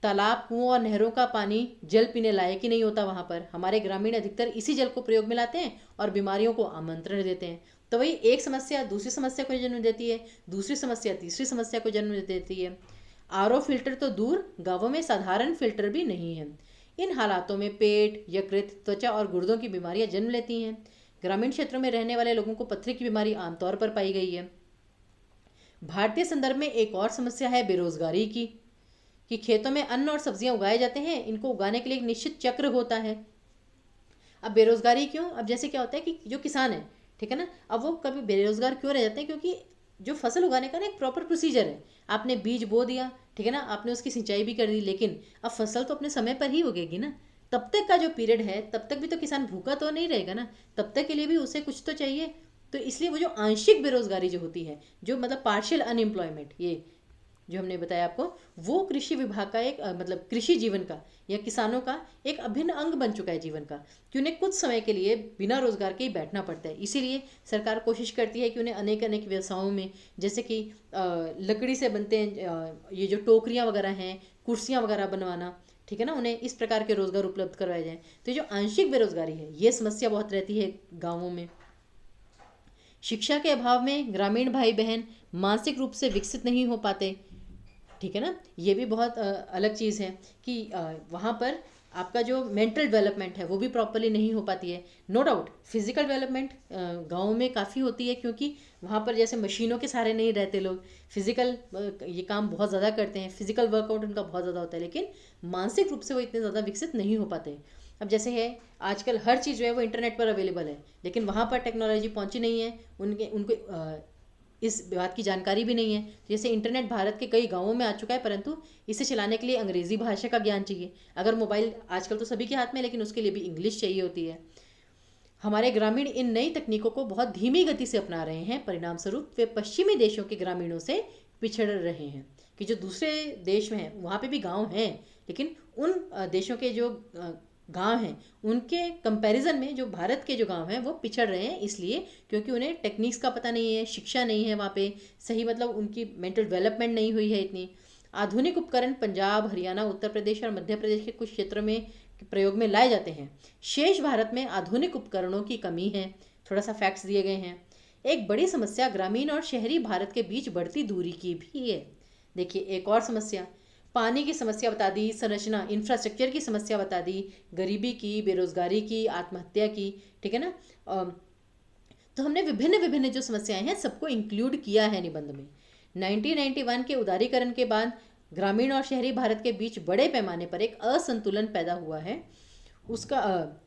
तालाब कुओं और नहरों का पानी जल पीने लायक ही नहीं होता वहाँ पर। हमारे ग्रामीण अधिकतर इसी जल को प्रयोग में लाते हैं और बीमारियों को आमंत्रण देते हैं। तो वही एक समस्या दूसरी समस्या को जन्म देती है, दूसरी समस्या तीसरी समस्या को जन्म देती है। आरओ फिल्टर तो दूर, गाँवों में साधारण फिल्टर भी नहीं है। इन हालातों में पेट, यकृत, त्वचा और गुर्दों की बीमारियां जन्म लेती हैं। ग्रामीण क्षेत्रों में रहने वाले लोगों को पथरी की बीमारी आमतौर पर पाई गई है। भारतीय संदर्भ में एक और समस्या है बेरोजगारी की, कि खेतों में अन्न और सब्जियां उगाए जाते हैं, इनको उगाने के लिए एक निश्चित चक्र होता है। अब बेरोजगारी क्यों? अब जैसे क्या होता है कि जो किसान है, ठीक है ना, अब वो कभी बेरोजगार क्यों रह जाते हैं? क्योंकि जो फसल उगाने का ना एक प्रॉपर प्रोसीजर है। आपने बीज बो दिया, ठीक है ना, आपने उसकी सिंचाई भी कर दी, लेकिन अब फसल तो अपने समय पर ही उगेगी ना। तब तक का जो पीरियड है, तब तक भी तो किसान भूखा तो नहीं रहेगा ना, तब तक के लिए भी उसे कुछ तो चाहिए। तो इसलिए वो जो आंशिक बेरोजगारी जो होती है, जो मतलब पार्शियल अनएम्प्लॉयमेंट, ये जो हमने बताया आपको, वो कृषि विभाग का एक मतलब कृषि जीवन का या किसानों का एक अभिन्न अंग बन चुका है जीवन का, कि उन्हें कुछ समय के लिए बिना रोजगार के ही बैठना पड़ता है। इसीलिए सरकार कोशिश करती है कि उन्हें अनेक अनेक व्यवसायों में, जैसे कि लकड़ी से बनते हैं ये जो टोकरियाँ वगैरह हैं, कुर्सियाँ वगैरह बनवाना, ठीक है ना, उन्हें इस प्रकार के रोजगार उपलब्ध करवाए जाएँ। तो जो आंशिक बेरोजगारी है, ये समस्या बहुत रहती है गाँवों में। शिक्षा के अभाव में ग्रामीण भाई बहन मानसिक रूप से विकसित नहीं हो पाते, ठीक है ना। ये भी बहुत अलग चीज़ है कि वहाँ पर आपका जो मेंटल डेवलपमेंट है वो भी प्रॉपरली नहीं हो पाती है। नो डाउट फिजिकल डेवलपमेंट गाँव में काफ़ी होती है, क्योंकि वहाँ पर जैसे मशीनों के सहारे नहीं रहते लोग, फिजिकल ये काम बहुत ज़्यादा करते हैं, फिजिकल वर्कआउट उनका बहुत ज़्यादा होता है, लेकिन मानसिक रूप से वो इतने ज़्यादा विकसित नहीं हो पाते। अब जैसे है आजकल हर चीज़ जो है वो इंटरनेट पर अवेलेबल है, लेकिन वहाँ पर टेक्नोलॉजी पहुँची नहीं है, उनके उनको इस बात की जानकारी भी नहीं है। जैसे इंटरनेट भारत के कई गांवों में आ चुका है, परंतु इसे चलाने के लिए अंग्रेजी भाषा का ज्ञान चाहिए। अगर मोबाइल आजकल तो सभी के हाथ में, लेकिन उसके लिए भी इंग्लिश चाहिए होती है। हमारे ग्रामीण इन नई तकनीकों को बहुत धीमी गति से अपना रहे हैं, परिणाम स्वरूप वे पश्चिमी देशों के ग्रामीणों से पिछड़ रहे हैं। कि जो दूसरे देश में हैं वहाँ पे भी गांव हैं, लेकिन उन देशों के जो गांव हैं उनके कंपैरिजन में जो भारत के जो गांव हैं वो पिछड़ रहे हैं। इसलिए क्योंकि उन्हें टेक्निक्स का पता नहीं है, शिक्षा नहीं है वहाँ पे सही, मतलब उनकी मेंटल डेवलपमेंट नहीं हुई है इतनी। आधुनिक उपकरण पंजाब, हरियाणा, उत्तर प्रदेश और मध्य प्रदेश के कुछ क्षेत्रों में प्रयोग में लाए जाते हैं। शेष भारत में आधुनिक उपकरणों की कमी है। थोड़ा सा फैक्ट्स दिए गए हैं। एक बड़ी समस्या ग्रामीण और शहरी भारत के बीच बढ़ती दूरी की भी है। देखिए एक और समस्या, पानी की समस्या बता दी, संरचना इंफ्रास्ट्रक्चर की समस्या बता दी, गरीबी की, बेरोजगारी की, आत्महत्या की, ठीक है ना। तो हमने विभिन्न विभिन्न जो समस्याएं हैं सबको इंक्लूड किया है निबंध में। 1991 के उदारीकरण के बाद ग्रामीण और शहरी भारत के बीच बड़े पैमाने पर एक असंतुलन पैदा हुआ है। उसका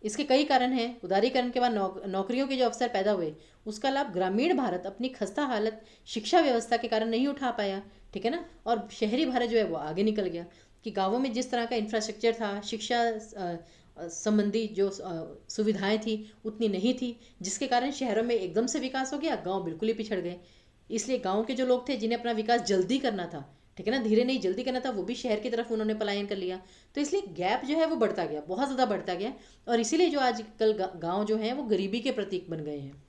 इसके कई कारण हैं। उदारीकरण के बाद नौकरियों के जो अवसर पैदा हुए, उसका लाभ ग्रामीण भारत अपनी खस्ता हालत शिक्षा व्यवस्था के कारण नहीं उठा पाया, ठीक है ना। और शहरी भारत जो है वो आगे निकल गया कि गांवों में जिस तरह का इंफ्रास्ट्रक्चर था, शिक्षा संबंधी जो सुविधाएं थी उतनी नहीं थी, जिसके कारण शहरों में एकदम से विकास हो गया, गांव बिल्कुल ही पिछड़ गए। इसलिए गांव के जो लोग थे जिन्हें अपना विकास जल्दी करना था, ठीक है ना, धीरे नहीं जल्दी करना था, वो भी शहर की तरफ उन्होंने पलायन कर लिया। तो इसलिए गैप जो है वो बढ़ता गया, बहुत ज़्यादा बढ़ता गया। और इसीलिए जो आजकल गांव जो हैं वो गरीबी के प्रतीक बन गए हैं।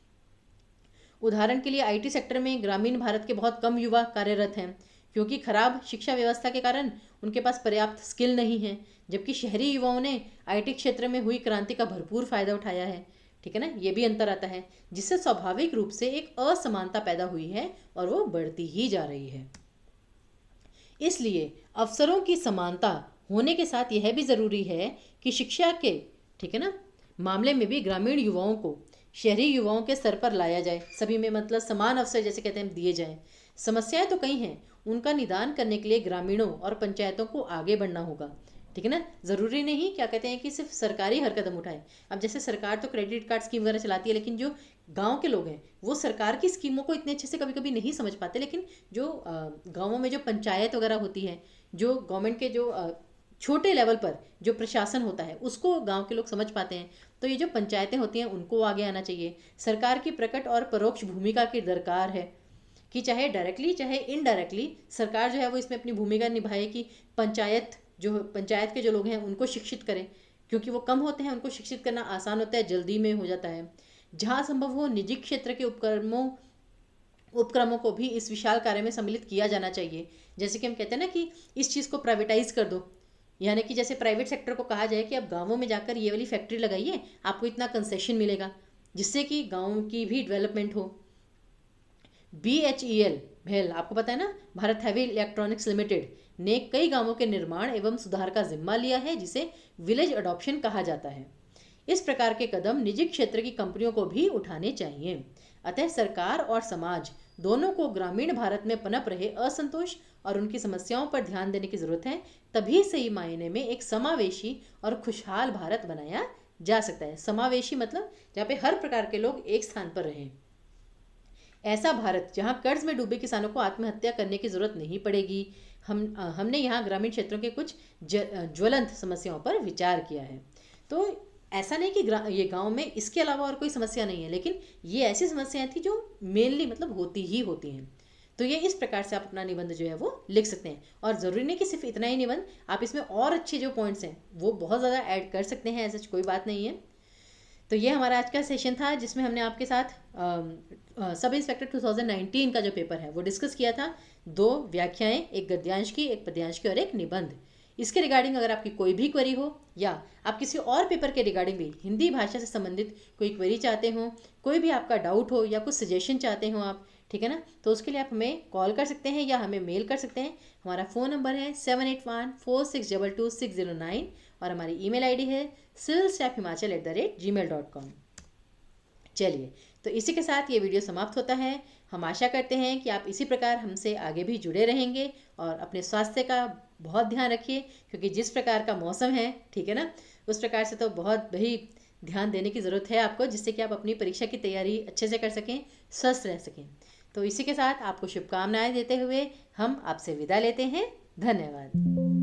उदाहरण के लिए आईटी सेक्टर में ग्रामीण भारत के बहुत कम युवा कार्यरत हैं, क्योंकि खराब शिक्षा व्यवस्था के कारण उनके पास पर्याप्त स्किल नहीं है। जबकि शहरी युवाओं ने आईटी क्षेत्र में हुई क्रांति का भरपूर फायदा उठाया है, ठीक है ना। ये भी अंतर आता है, जिससे स्वाभाविक रूप से एक असमानता पैदा हुई है और वो बढ़ती ही जा रही है। इसलिए अवसरों की समानता होने के साथ यह भी ज़रूरी है कि शिक्षा के, ठीक है ना, मामले में भी ग्रामीण युवाओं को शहरी युवाओं के स्तर पर लाया जाए। सभी में मतलब समान अवसर जैसे कहते हैं दिए जाएं। समस्याएं तो कई हैं, उनका निदान करने के लिए ग्रामीणों और पंचायतों को आगे बढ़ना होगा, ठीक है ना। ज़रूरी नहीं क्या कहते हैं कि सिर्फ सरकारी हर कदम उठाए। अब जैसे सरकार तो क्रेडिट कार्ड स्कीम वगैरह चलाती है, लेकिन जो गांव के लोग हैं वो सरकार की स्कीमों को इतने अच्छे से कभी कभी नहीं समझ पाते। लेकिन जो गांवों में जो पंचायत वगैरह होती है, जो गवर्नमेंट के जो छोटे लेवल पर जो प्रशासन होता है उसको गांव के लोग समझ पाते हैं। तो ये जो पंचायतें होती हैं उनको आगे आना चाहिए। सरकार की प्रकट और परोक्ष भूमिका की दरकार है कि चाहे डायरेक्टली चाहे इनडायरेक्टली सरकार जो है वो इसमें अपनी भूमिका निभाए कि पंचायत के जो लोग हैं उनको शिक्षित करें, क्योंकि वो कम होते हैं, उनको शिक्षित करना आसान होता है, जल्दी में हो जाता है। जहाँ संभव हो निजी क्षेत्र के उपक्रमों को भी इस विशाल कार्य में सम्मिलित किया जाना चाहिए। जैसे कि हम कहते हैं ना कि इस चीज़ को प्राइवेटाइज कर दो, यानी कि जैसे प्राइवेट सेक्टर को कहा जाए कि आप गांवों में जाकर ये वाली फैक्ट्री लगाइए, आपको इतना कंसेशन मिलेगा, जिससे कि गांव की भी डेवलपमेंट हो। BHEL भेल आपको पता है ना, भारत हैवी इलेक्ट्रॉनिक्स लिमिटेड ने कई गांवों के निर्माण एवं सुधार का जिम्मा लिया है, जिसे विलेज अडॉप्शन कहा जाता है। इस प्रकार के कदम निजी क्षेत्र की कंपनियों को भी उठाने चाहिए। अतः सरकार और समाज दोनों को ग्रामीण भारत में पनप रहे असंतोष और उनकी समस्याओं पर ध्यान देने की जरूरत है। तभी सही मायने में एक समावेशी और खुशहाल भारत बनाया जा सकता है। समावेशी मतलब जहाँ पे हर प्रकार के लोग एक स्थान पर रहें। ऐसा भारत जहाँ कर्ज में डूबे किसानों को आत्महत्या करने की जरूरत नहीं पड़ेगी। हमने यहाँ ग्रामीण क्षेत्रों के कुछ ज्वलंत समस्याओं पर विचार किया है। तो ऐसा नहीं कि ये गांव में इसके अलावा और कोई समस्या नहीं है, लेकिन ये ऐसी समस्याएं थी जो मेनली मतलब होती ही होती हैं। तो ये इस प्रकार से आप अपना निबंध जो है वो लिख सकते हैं। और ज़रूरी नहीं कि सिर्फ इतना ही निबंध, आप इसमें और अच्छे जो पॉइंट्स हैं वो बहुत ज़्यादा ऐड कर सकते हैं, ऐसा कोई बात नहीं है। तो ये हमारा आज का सेशन था, जिसमें हमने आपके साथ सब इंस्पेक्टर 2019 का जो पेपर है वो डिस्कस किया था। 2 व्याख्याएं, एक गद्यांश की, एक पद्यांश की और एक निबंध। इसके रिगार्डिंग अगर आपकी कोई भी क्वेरी हो या आप किसी और पेपर के रिगार्डिंग भी हिंदी भाषा से संबंधित कोई क्वेरी चाहते हो, कोई भी आपका डाउट हो या कुछ सजेशन चाहते हो आप, ठीक है ना, तो उसके लिए आप हमें कॉल कर सकते हैं या हमें मेल कर सकते हैं। हमारा फ़ोन नंबर है 7814622609 और हमारी ईमेल आईडी है civilstaffhimachal@gmail.com। चलिए, तो इसी के साथ ये वीडियो समाप्त होता है। हम आशा करते हैं कि आप इसी प्रकार हमसे आगे भी जुड़े रहेंगे और अपने स्वास्थ्य का बहुत ध्यान रखिए, क्योंकि जिस प्रकार का मौसम है, ठीक है ना, उस प्रकार से तो बहुत ही ध्यान देने की ज़रूरत है आपको, जिससे कि आप अपनी परीक्षा की तैयारी अच्छे से कर सकें, स्वस्थ रह सकें। तो इसी के साथ आपको शुभकामनाएं देते हुए हम आपसे विदा लेते हैं। धन्यवाद।